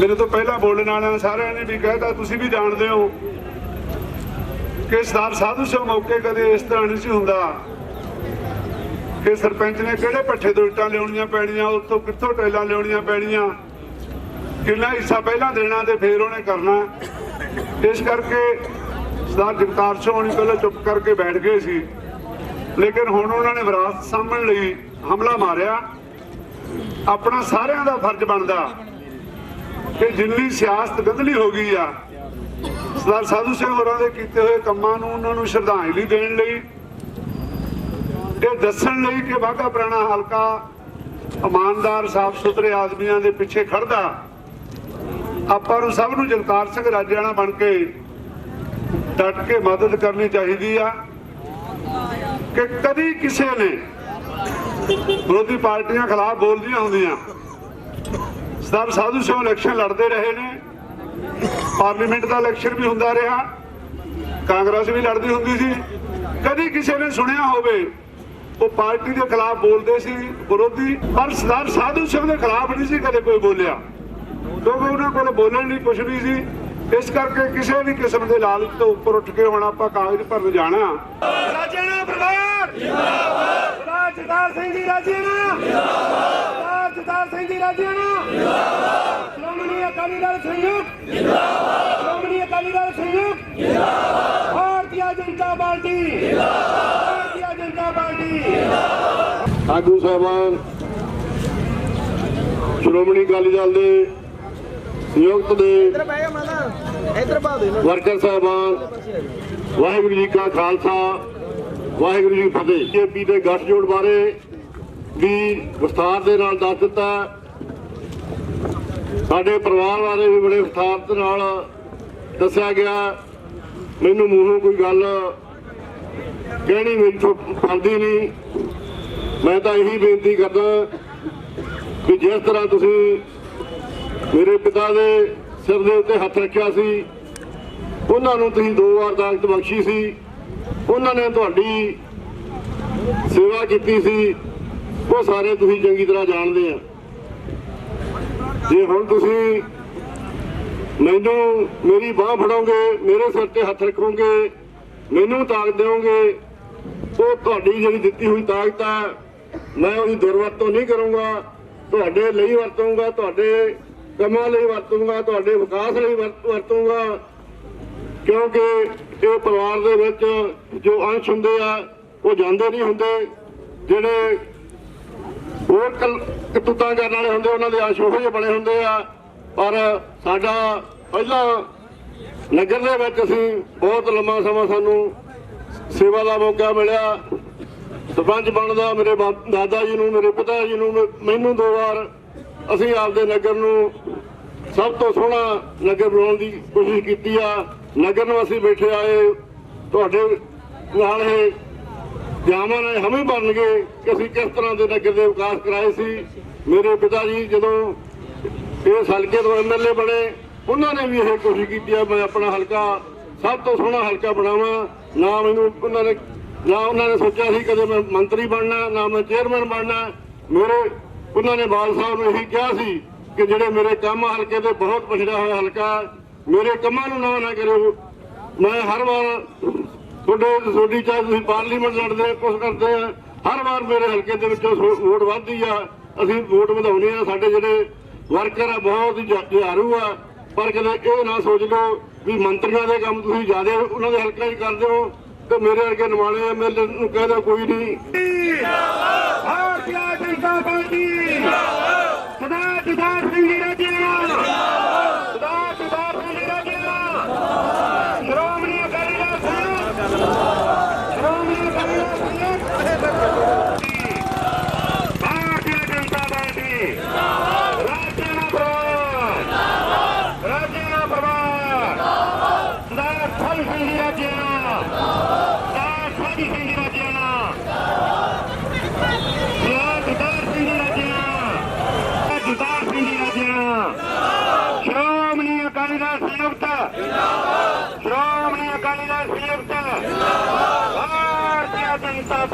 G: ਮੇਰੇ ਤੋਂ ਪਹਿਲਾਂ ਬੋਲਣ ਵਾਲਿਆਂ ਸਾਰਿਆਂ ਨੇ ਵੀ ਕਹਿਤਾ, ਤੁਸੀਂ ਵੀ ਜਾਣਦੇ ਹੋ ਕਿ ਸਰਦਾਰ ਸਾਧੂ ਸਿੰਘ ਮੌਕੇ ਕਦੇ ਇਸ ਤਰ੍ਹਾਂ ਨਹੀਂ ਸੀ ਹੁੰਦਾ ਕਿ ਸਰਪੰਚ ਨੇ ਕਿਹੜੇ ਪੱਠੇ ਤੋਂ ਇੱਟਾਂ ਲਿਆਉਣੀਆਂ ਪੈਣੀਆਂ, ਉੱਥੋਂ ਕਿੱਥੋਂ ਟੈਲਾਂ ਲਿਆਉਣੀਆਂ ਪੈਣੀਆਂ, ਕਿੰਨਾ ਹਿੱਸਾ ਪਹਿਲਾਂ ਦੇਣਾ ਤੇ ਫਿਰ ਉਹਨੇ ਕਰਨਾ। ਇਸ ਕਰਕੇ ਸਰਦਾਰ ਜਗਤਾਰ ਸਿੰਘ ਹੋਣੀ ਪਹਿਲਾਂ ਚੁੱਪ ਕਰਕੇ ਬੈਠ ਗਏ ਸੀ, ਲੇਕਿਨ ਹੁਣ ਉਹਨਾਂ ਨੇ ਵਿਰਾਸਤ ਸਾਂਭਣ ਲਈ ਹਮਲਾ ਮਾਰਿਆ। ਆਪਣਾ ਸਾਰਿਆਂ ਦਾ ਫਰਜ਼ ਬਣਦਾ ਕਿ ਜਿੰਨੀ ਸਿਆਸਤ ਗੰਧਲੀ ਹੋ ਗਈ ਆ, ਸਰਦਾਰ ਸਾਧੂ ਸਿੰਘ ਹੋਰਾਂ ਦੇ ਕੀਤੇ ਹੋਏ ਕੰਮਾਂ ਨੂੰ ਉਹਨਾਂ ਨੂੰ ਸ਼ਰਧਾਂਜਲੀ ਦੇਣ ਲਈ, ਇਹ ਦੱਸਣ ਲਈ ਕਿ ਬਾਘਾ ਪੁਰਾਣਾ ਹਲਕਾ ਇਮਾਨਦਾਰ ਸਾਫ਼ ਸੁਥਰੇ ਆਦਮੀਆਂ ਦੇ ਪਿੱਛੇ ਖੜਦਾ। ਆਪਾਂ ਨੂੰ ਸਭ ਨੂੰ ਜਗਤਾਰ ਸਿੰਘ ਰਾਜੇਆਣਾ ਬਣ ਕੇ ਡਟ ਕੇ ਮਦਦ ਕਰਨੀ ਚਾਹੀਦੀ ਆ ਕਿ ਕਦੀ ਕਿਸੇ ਨੇ ਵਿਰੋਧੀ ਪਾਰਟੀਆਂ ਖਿਲਾਫ ਬੋਲਦੀਆਂ ਹੁੰਦੀਆਂ। ਸਰਦਾਰ ਸਾਧੂ ਸਿੰਘ ਇਲੈਕਸ਼ਨ ਲੜਦੇ ਰਹੇ ਨੇ, ਪਾਰਲੀਮੈਂਟ ਦਾ ਇਲੈਕਸ਼ਨ ਵੀ ਹੁੰਦਾ ਰਿਹਾ, ਕਾਂਗਰਸ ਵੀ ਲੜਦੀ ਹੁੰਦੀ ਸੀ। ਕਦੀ ਕਿਸੇ ਨੇ ਸੁਣਿਆ ਹੋਵੇ ਉਹ ਪਾਰਟੀ ਦੇ ਖਿਲਾਫ ਬੋਲਦੇ ਸੀ ਵਿਰੋਧੀ, ਪਰ ਸਰਦਾਰ ਸਾਧੂ ਸਿੰਘ ਦੇ ਖਿਲਾਫ ਨਹੀਂ ਸੀ ਕਦੇ ਕੋਈ ਬੋਲਿਆ, ਕਿਉਂਕਿ ਉਹਨਾਂ ਕੋਲ ਬੋਲਣ ਲਈ ਕੁਛ ਨਹੀਂ ਸੀ। ਇਸ ਕਰਕੇ ਕਿਸੇ ਵੀ ਕਿਸਮ ਦੇ ਲਾਲਚ ਤੋਂ ਉੱਪਰ ਉੱਠ ਕੇ ਹੁਣ ਆਪਾਂ ਕਾਗਜ਼ ਭਰਨ ਜਾਣਾ। ਰਾਜੇਆਣਾ ਪਰਿਵਾਰ ਜਿੰਦਾਬਾਦ, ਸਰਦਾਰ ਜਗਤਾਰ ਸਿੰਘ ਜੀ ਰਾਜੇਆਣਾ ਜਿੰਦਾਬਾਦ, ਸਰਦਾਰ ਜਗਤਾਰ ਸਿੰਘ ਜੀ ਰਾਜੇਆਣਾ ਜਿੰਦਾਬਾਦ, ਸ਼੍ਰੋਮਣੀ ਅਕਾਲੀ ਦਲ ਸੰਯੁਕਤ ਜਿੰਦਾਬਾਦ, ਸ਼੍ਰੋਮਣੀ ਅਕਾਲੀ ਦਲ ਸੰਯੁਕਤ ਜਿੰਦਾਬਾਦ, ਭਾਰਤੀ ਜਨਤਾ ਪਾਰਟੀ ਜਿੰਦਾਬਾਦ, ਭਾਰਤੀ ਜਨਤਾ ਪਾਰਟੀ ਜਿੰਦਾਬਾਦ।
E: ਆਗੂ ਸਾਹਿਬਾਨ, ਸ਼੍ਰੋਮਣੀ ਅਕਾਲੀ ਦਲ ਦੇ ਸੰਯੁਕਤ ਦੇ ਵਰਕਰ ਸਾਹਿਬਾਨ, ਵਾਹਿਗੁਰੂ ਜੀ ਕਾ ਖਾਲਸਾ, ਵਾਹਿਗੁਰੂ ਜੀ ਕੀ ਫਤਿਹ। ਬੀਜੇਪੀ ਦੇ ਗੱਠਜੋੜ ਬਾਰੇ ਵੀ ਵਿਸਥਾਰ ਦੇ ਨਾਲ ਦੱਸ ਦਿੱਤਾ, ਸਾਡੇ ਪਰਿਵਾਰ ਬਾਰੇ ਵੀ ਬੜੇ ਵਿਸਥਾਰ ਦੇ ਨਾਲ ਦੱਸਿਆ ਗਿਆ। ਮੈਨੂੰ ਮੂੰਹੋਂ ਕੋਈ ਗੱਲ ਕਹਿਣੀ ਮੇਰੀ ਤੋਂ ਫਲਦੀ ਨਹੀਂ। ਮੈਂ ਤਾਂ ਇਹੀ ਬੇਨਤੀ ਕਰਦਾ ਕਿ ਜਿਸ ਤਰ੍ਹਾਂ ਤੁਸੀਂ ਮੇਰੇ ਪਿਤਾ ਦੇ ਸਿਰ ਦੇ ਉੱਤੇ ਹੱਥ ਰੱਖਿਆ ਸੀ, ਉਹਨਾਂ ਨੂੰ ਤੁਸੀਂ 2 ਵਾਰ ਦਾਗਤ ਬਖਸ਼ੀ ਸੀ, ਉਹਨਾਂ ਨੇ ਤੁਹਾਡੀ ਸੇਵਾ ਕੀਤੀ ਸੀ, ਉਹ ਸਾਰੇ ਤੁਸੀਂ ਚੰਗੀ ਤਰ੍ਹਾਂ ਜਾਣਦੇ ਆ। ਜੇ ਹੁਣ ਤੁਸੀਂ ਮੈਨੂੰ ਮੇਰੀ ਬਾਹ ਫੜੋਗੇ, ਮੇਰੇ ਸਿਰ ਤੇ ਹੱਥ ਰੱਖੋਗੇ, ਮੈਨੂੰ ਤਾਕਤ ਦਿਓਗੇ, ਉਹ ਤੁਹਾਡੀ ਜਿਹੜੀ ਦਿੱਤੀ ਹੋਈ ਤਾਕਤ ਹੈ ਮੈਂ ਉਹਦੀ ਦੁਰਵਰਤੋਂ ਨਹੀਂ ਕਰੂੰਗਾ, ਤੁਹਾਡੇ ਲਈ ਵਰਤੂੰਗਾ, ਤੁਹਾਡੇ ਕੰਮਾਂ ਲਈ ਵਰਤੂੰਗਾ, ਤੁਹਾਡੇ ਵਿਕਾਸ ਲਈ ਵਰਤੂੰਗਾ। ਕਿਉਂਕਿ ਇਹ ਪਰਿਵਾਰ ਦੇ ਵਿੱਚ ਜੋ ਅੰਸ਼ ਹੁੰਦੇ ਆ ਉਹ ਜਾਂਦੇ ਨਹੀਂ ਹੁੰਦੇ, ਜਿਹੜੇ ਹੋਰ ਕਰਤੂਤਾਂ ਕਰਨ ਵਾਲੇ ਹੁੰਦੇ ਉਹਨਾਂ ਦੇ ਅੰਸ਼ ਉਹੋ ਜਿਹੇ ਬਣੇ ਹੁੰਦੇ ਆ। ਪਰ ਸਾਡਾ ਪਹਿਲਾਂ ਨਗਰ ਦੇ ਵਿੱਚ ਅਸੀਂ ਬਹੁਤ ਲੰਮਾ ਸਮਾਂ ਸਾਨੂੰ ਸੇਵਾ ਦਾ ਮੌਕਾ ਮਿਲਿਆ। ਸਰਪੰਚ ਬਣਦਾ ਮੇਰੇ ਦਾਦਾ ਜੀ ਨੂੰ, ਮੇਰੇ ਪਿਤਾ ਜੀ ਨੂੰ, ਮੈਨੂੰ 2 ਵਾਰ ਅਸੀਂ ਆਪਦੇ ਨਗਰ ਨੂੰ ਸਭ ਤੋਂ ਸੋਹਣਾ ਨਗਰ ਬਣਾਉਣ ਦੀ ਕੋਸ਼ਿਸ਼ ਕੀਤੀ ਆ। ਨਗਰ ਨੂੰ ਅਸੀਂ ਬੈਠੇ ਆਏ, ਤੁਹਾਡੇ ਨਾਲ ਇਹ ਜਾਵਾਂ ਨੇ ਹਮੇ ਬਣਨਗੇ ਕਿ ਅਸੀਂ ਕਿਸ ਤਰ੍ਹਾਂ ਦੇ ਨਗਰ ਦੇ ਵਿਕਾਸ ਕਰਾਏ ਸੀ। ਮੇਰੇ ਪਿਤਾ ਜੀ ਜਦੋਂ ਇਸ ਹਲਕੇ ਤੋਂ MLA ਬਣੇ, ਉਹਨਾਂ ਨੇ ਵੀ ਇਹ ਕੋਸ਼ਿਸ਼ ਕੀਤੀ ਆ ਮੈਂ ਆਪਣਾ ਹਲਕਾ ਸਭ ਤੋਂ ਸੋਹਣਾ ਹਲਕਾ ਬਣਾਵਾਂ। ਨਾ ਮੈਨੂੰ ਉਹਨਾਂ ਨੇ ਸੋਚਿਆ ਸੀ ਕਦੇ ਮੈਂ ਮੰਤਰੀ ਬਣਨਾ, ਨਾ ਮੈਂ ਚੇਅਰਮੈਨ ਬਣਨਾ। ਉਹਨਾਂ ਨੇ ਬਾਲ ਸਾਹਿਬ ਨੂੰ ਇਹੀ ਕਿਹਾ ਸੀ ਕਿ ਜਿਹੜੇ ਮੇਰੇ ਕੰਮ ਹਲਕੇ ਦੇ ਬਹੁਤ ਪਛੜਿਆ ਹੋਇਆ ਹਲਕਾ, ਮੇਰੇ ਕੰਮਾਂ ਨੂੰ ਨਾ ਕਰਿਓ। ਮੈਂ ਹਰ ਵਾਰ ਤੁਹਾਡੀ ਚਾਹੇ ਤੁਸੀਂ ਪਾਰਲੀਮੈਂਟ ਲੜਦੇ ਕੁਛ ਕਰਦੇ ਆ, ਹਰ ਵਾਰ ਮੇਰੇ ਹਲਕੇ ਦੇ ਵਿੱਚੋਂ ਵੋਟ ਵੱਧਦੀ ਆ, ਅਸੀਂ ਵੋਟ ਵਧਾਉਣੀ ਆ। ਸਾਡੇ ਜਿਹੜੇ ਵਰਕਰ ਆ ਬਹੁਤ ਹੀ ਜੁਝਾਰੂ ਆ, ਪਰ ਕਦੇ ਇਹ ਨਾ ਸੋਚ ਲਓ ਵੀ ਮੰਤਰੀਆਂ ਦੇ ਕੰਮ ਤੁਸੀਂ ਜ਼ਿਆਦਾ ਉਹਨਾਂ ਦੇ ਹਲਕਿਆਂ 'ਚ ਕਰਦੇ ਹੋ ਤੇ ਮੇਰੇ ਵਰਗੇ ਨਿਮਾਣੇ MLA ਨੂੰ ਕਹਿਦਾ ਕੋਈ ਨਹੀਂ।
G: ਭਾਰਤੀ ਜਨਤਾ ਪਾਰਟੀ ਸਰਦਾਰ ਜਗਤਾਰ ਸਿੰਘ ਜੀ ਰਾਜੇਆਣਾ, ਸਰਦਾਰ ਜਗਤਾਰ ਸਿੰਘ ਜੀ ਰਾਜੇਆਣਾ, ਸ਼੍ਰੋਮਣੀ ਅਕਾਲੀ ਦਲ ਸੰਯੁਕਤ, ਸ਼੍ਰੋਮਣੀ ਅਕਾਲੀ ਦਲ ਸੰਯੁਕਤ, ਭਾਰਤੀ ਜਨਤਾ ਪਾਰਟੀ ਰਾਜੇਆਣਾ ਪਰਿਵਾਰ, ਰਾਜੇਆਣਾ ਪਰਿਵਾਰ, ਸਰਦਾਰ ਫਲ ਸਿੰਘ ਜੀ ਰਾਜੇਆਣਾ, ਸਰਦਾਰ ਸਿੰਘ ਜੀ ਰਾਜਿਆਣਾ ਜਥੇਦਾਰ ਸਿੰਘ ਜੀ ਰਾਜਿਆਣਾ ਜਥੇਦਾਰ ਸਿੰਘ ਜੀ ਰਾਜਿਆਣਾ ਸ਼੍ਰੋਮਣੀ ਅਕਾਲੀ ਦਲ ਸੰਯੁਕਤ ਸ਼੍ਰੋਮਣੀ ਅਕਾਲੀ ਦਲ ਸੰਯੁਕਤ ਭਾਰਤੀ ਜਨਤਾ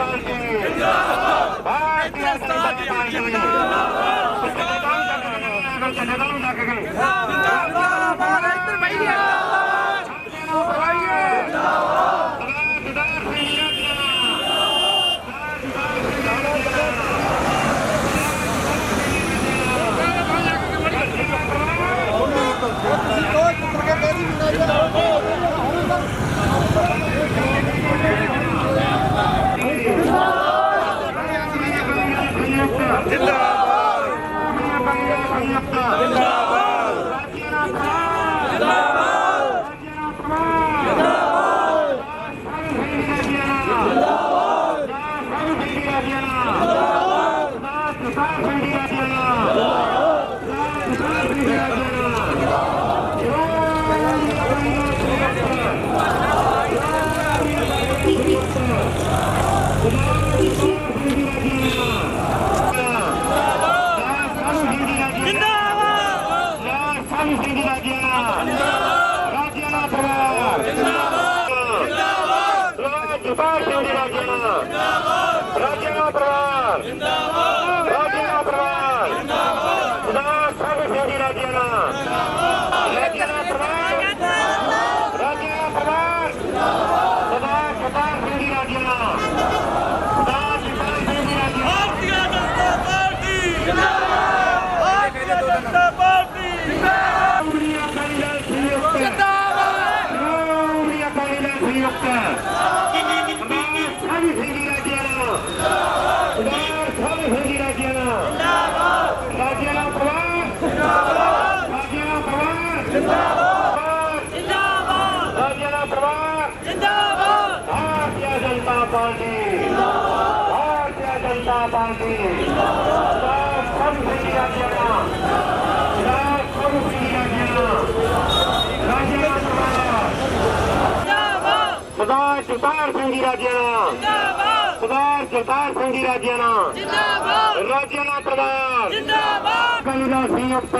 G: ਪਾਰਟੀ ਭਾਰਤੀ ਜਨਤਾ ਪਾਰਟੀ ਸਰਦਾਰ ਜਗਤਾਰ ਸਿੰਘ ਜੀ ਰਾਜਿਆਣਾ ਸਰਦਾਰ ਜਗਤਾਰ ਸਿੰਘ ਜੀ ਰਾਜਿਆਣਾ ਰਾਜਿਆਣਾ ਪ੍ਰਧਾਨ ਅਕਾਲੀ ਦਲ ਸੰਯੁਕਤ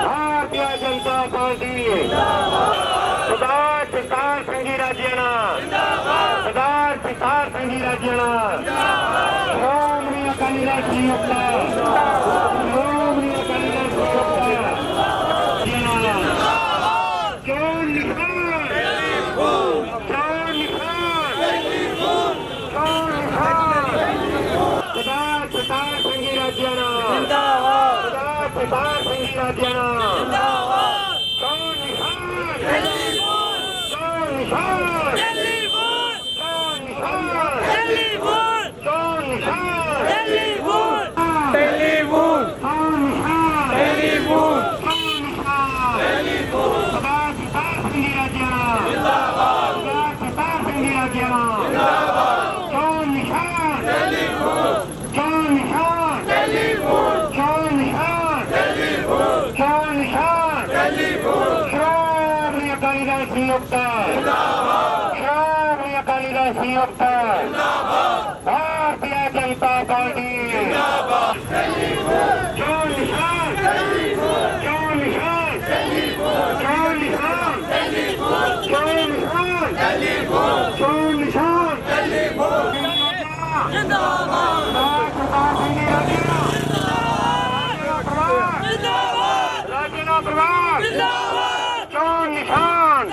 G: ਭਾਰਤੀ ਜਨਤਾ ਪਾਰਟੀ ਸਰਦਾਰ ਜਗਤਾਰ ਸਿੰਘ ਜੀ ਰਾਜਿਆਣਾ ਸਰਦਾਰ ਜਗਤਾਰ ਸਿੰਘ ਜੀ ਰਾਜਿਆਣਾ ਸ਼੍ਰੋਮਣੀ ਅਕਾਲੀ ਦਲ ਸੰਯੁਕਤ ਸ਼੍ਰੋਮਣੀ ਅਕਾਲੀ ਦਲ ਸੰਯੁਕਤ ਸਰਦਾਰ ਸਿੰਘ ਜੀ ਰਾਜਿਆਣਾ ਜਿੰਦਾਬਾਦ ਸਰਦਾਰ ਸਿੰਘ ਜੀ ਰਾਜਿਆਣਾ ਜਿੰਦਾਬਾਦ ਕੌਣ ਨਿਸ਼ਾਨ ਕੌਣ ਨਿਸ਼ਾਨ ਸ਼੍ਰੋਮਣੀ ਅਕਾਲੀ ਦਲ ਸੰਯੁਕਤ ਭਾਰਤੀ ਜਨਤਾ ਪਾਰਟੀ ਚੋਣ ਨਿਸ਼ਾਨ ਚੋਣ ਨਿਸ਼ਾਨ ਚੋਣ ਨਿਸ਼ਾਨ ਚੋਣ ਨਿਸ਼ਾਨ ਚੋਣ ਨਿਸ਼ਾਨ ਜਿੰਦਾਬਾਦ ਰਾਜਿਆਣਾ ਪਰਿਵਾਰ ਜਿੰਦਾਬਾਦ ਚੋਣ ਨਿਸ਼ਾਨ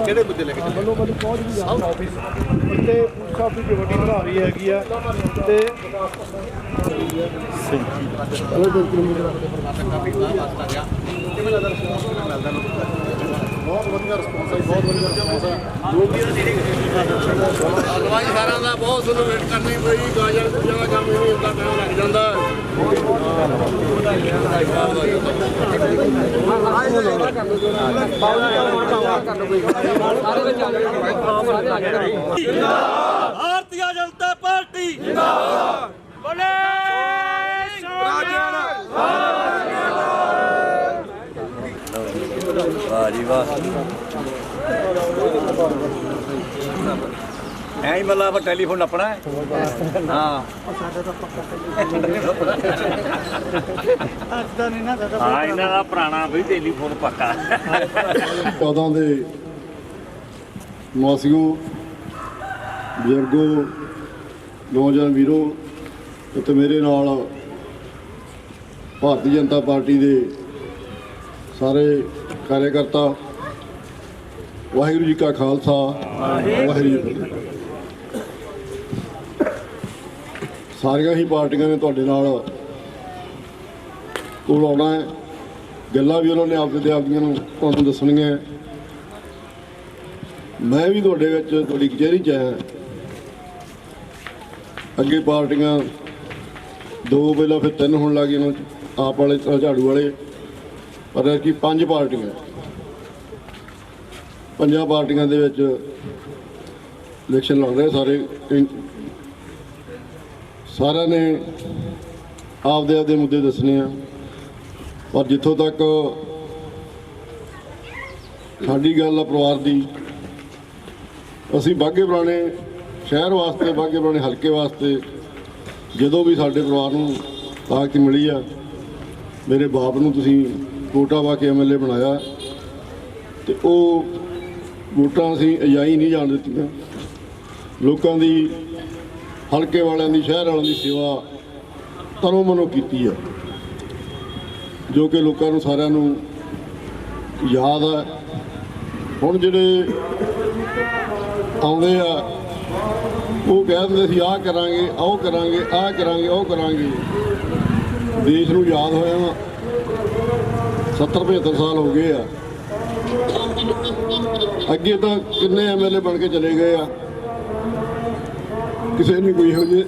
H: ਕਿਹੜੇ ਮੁੱਦੇ ਲੈ ਕੇ ਵੱਲੋਂ ਪਹੁੰਚ ਗਈ ਸਾਊਥ ਆਫਿਸ ਤੇ ਪੁਲਿਸ ਆਫਿਸ ਦੀ ਵੱਡੀ ਭਰਾਵੀ ਹੈਗੀ ਆ ਤੇ ਬਹੁਤ ਵਧੀਆ ਰਿਸਪੌਂਸ ਹੈ ਬਹੁਤ ਵਧੀਆ ਰਿਸਪੌਂਸ ਹੈ ਲੋਕ
E: ਹਲਵਾਈ ਸਾਰਿਆਂ ਦਾ ਬਹੁਤ ਸਾਨੂੰ ਵੇਟ ਕਰਨੀ ਪਈ ਗਾਜਰ ਪੂਜਾ ਦਾ ਕੰਮ ਨਹੀਂ ਹੁੰਦਾ ਟਾਈਮ ਲੱਗ ਜਾਂਦਾ
F: ਭਾਰਤੀ ਜਨਤਾ ਪਾਰਟੀ ਜਿੰਦਾਬਾਦ ਬੋਲੇ
I: ਜੀ ਵਾਹ ਐਂ ਹੀ ਮਤਲਬ ਟੈਲੀਫੋਨ ਨੱਪਣਾ ਹੈ ਹਾਂ ਹਾਂ ਇਹਨਾਂ ਦਾ ਪੁਰਾਣਾ ਵੀ ਟੈਲੀਫੋਨ ਪੱਕਾ
E: 14 ਦੇ ਮਾਸੀਓ ਬਜ਼ੁਰਗੋ ਨੌਜਵਾਨ ਵੀਰੋ ਅਤੇ ਮੇਰੇ ਨਾਲ ਭਾਰਤੀ ਜਨਤਾ ਪਾਰਟੀ ਦੇ ਸਾਰੇ ਕਾਰਜਕਰਤਾ ਵਾਹਿਗੁਰੂ ਜੀ ਕਾ ਖਾਲਸਾ ਵਾਹਿਗੁਰੂ ਜੀ ਕੀ ਫਤਿਹ। ਸਾਰੀਆਂ ਹੀ ਪਾਰਟੀਆਂ ਨੇ ਤੁਹਾਡੇ ਨਾਲ ਕੋਲ ਆਉਣਾ ਹੈ, ਗੱਲਾਂ ਵੀ ਉਹਨਾਂ ਨੇ ਆਪਦੀਆਂ ਨੂੰ ਤੁਹਾਨੂੰ ਦੱਸਣੀਆਂ। ਮੈਂ ਵੀ ਤੁਹਾਡੇ ਵਿੱਚ ਤੁਹਾਡੀ ਕਚਹਿਰੀ 'ਚ ਆਇਆ। ਅੱਗੇ ਪਾਰਟੀਆਂ 2 ਪਹਿਲਾਂ ਫਿਰ 3 ਹੋਣ ਲੱਗ ਗਈਆਂ, ਆਪ ਵਾਲੇ ਝਾੜੂ ਵਾਲੇ, ਪਰ ਐਤਕੀ 5 ਪਾਰਟੀਆਂ। 5 ਪਾਰਟੀਆਂ ਦੇ ਵਿੱਚ ਇਲੈਕਸ਼ਨ ਲੜ ਰਹੇ ਸਾਰਿਆਂ ਨੇ ਆਪਦੇ ਮੁੱਦੇ ਦੱਸਣੇ ਆ। ਪਰ ਜਿੱਥੋਂ ਤੱਕ ਸਾਡੀ ਗੱਲ ਆ ਪਰਿਵਾਰ ਦੀ, ਅਸੀਂ ਬਾਘੇ ਪੁਰਾਣੇ ਸ਼ਹਿਰ ਵਾਸਤੇ, ਬਾਘੇ ਪੁਰਾਣੇ ਹਲਕੇ ਵਾਸਤੇ ਜਦੋਂ ਵੀ ਸਾਡੇ ਪਰਿਵਾਰ ਨੂੰ ਤਾਕਤ ਮਿਲੀ ਆ, ਮੇਰੇ ਬਾਪ ਨੂੰ ਤੁਸੀਂ ਵੋਟਾਂ ਪਾ ਕੇ MLA ਬਣਾਇਆ ਤੇ ਉਹ ਵੋਟਾਂ ਅਸੀਂ ਅਜਾਈ ਨਹੀਂ ਜਾਣ ਦਿੱਤੀਆਂ। ਲੋਕਾਂ ਦੀ, ਹਲਕੇ ਵਾਲਿਆਂ ਦੀ, ਸ਼ਹਿਰ ਵਾਲਿਆਂ ਦੀ ਸੇਵਾ ਤਨੋਂ ਮਨੋਂ ਕੀਤੀ ਆ, ਜੋ ਕਿ ਲੋਕਾਂ ਨੂੰ ਸਾਰਿਆਂ ਨੂੰ ਯਾਦ ਆ। ਹੁਣ ਜਿਹੜੇ ਆਉਂਦੇ ਆ ਉਹ ਕਹਿ ਦਿੰਦੇ ਸੀ ਆਹ ਕਰਾਂਗੇ, ਉਹ ਕਰਾਂਗੇ, ਆਹ ਕਰਾਂਗੇ, ਉਹ ਕਰਾਂਗੇ। ਦੇਸ਼ ਨੂੰ ਯਾਦ ਹੋਇਆ 70-75 ਸਾਲ ਹੋ ਗਏ ਆ। ਅੱਗੇ ਤਾਂ ਕਿੰਨੇ MLA ਬਣ ਕੇ ਚਲੇ ਗਏ ਆ, ਕਿਸੇ ਨੇ ਕੋਈ ਇਹੋ ਜਿਹੀ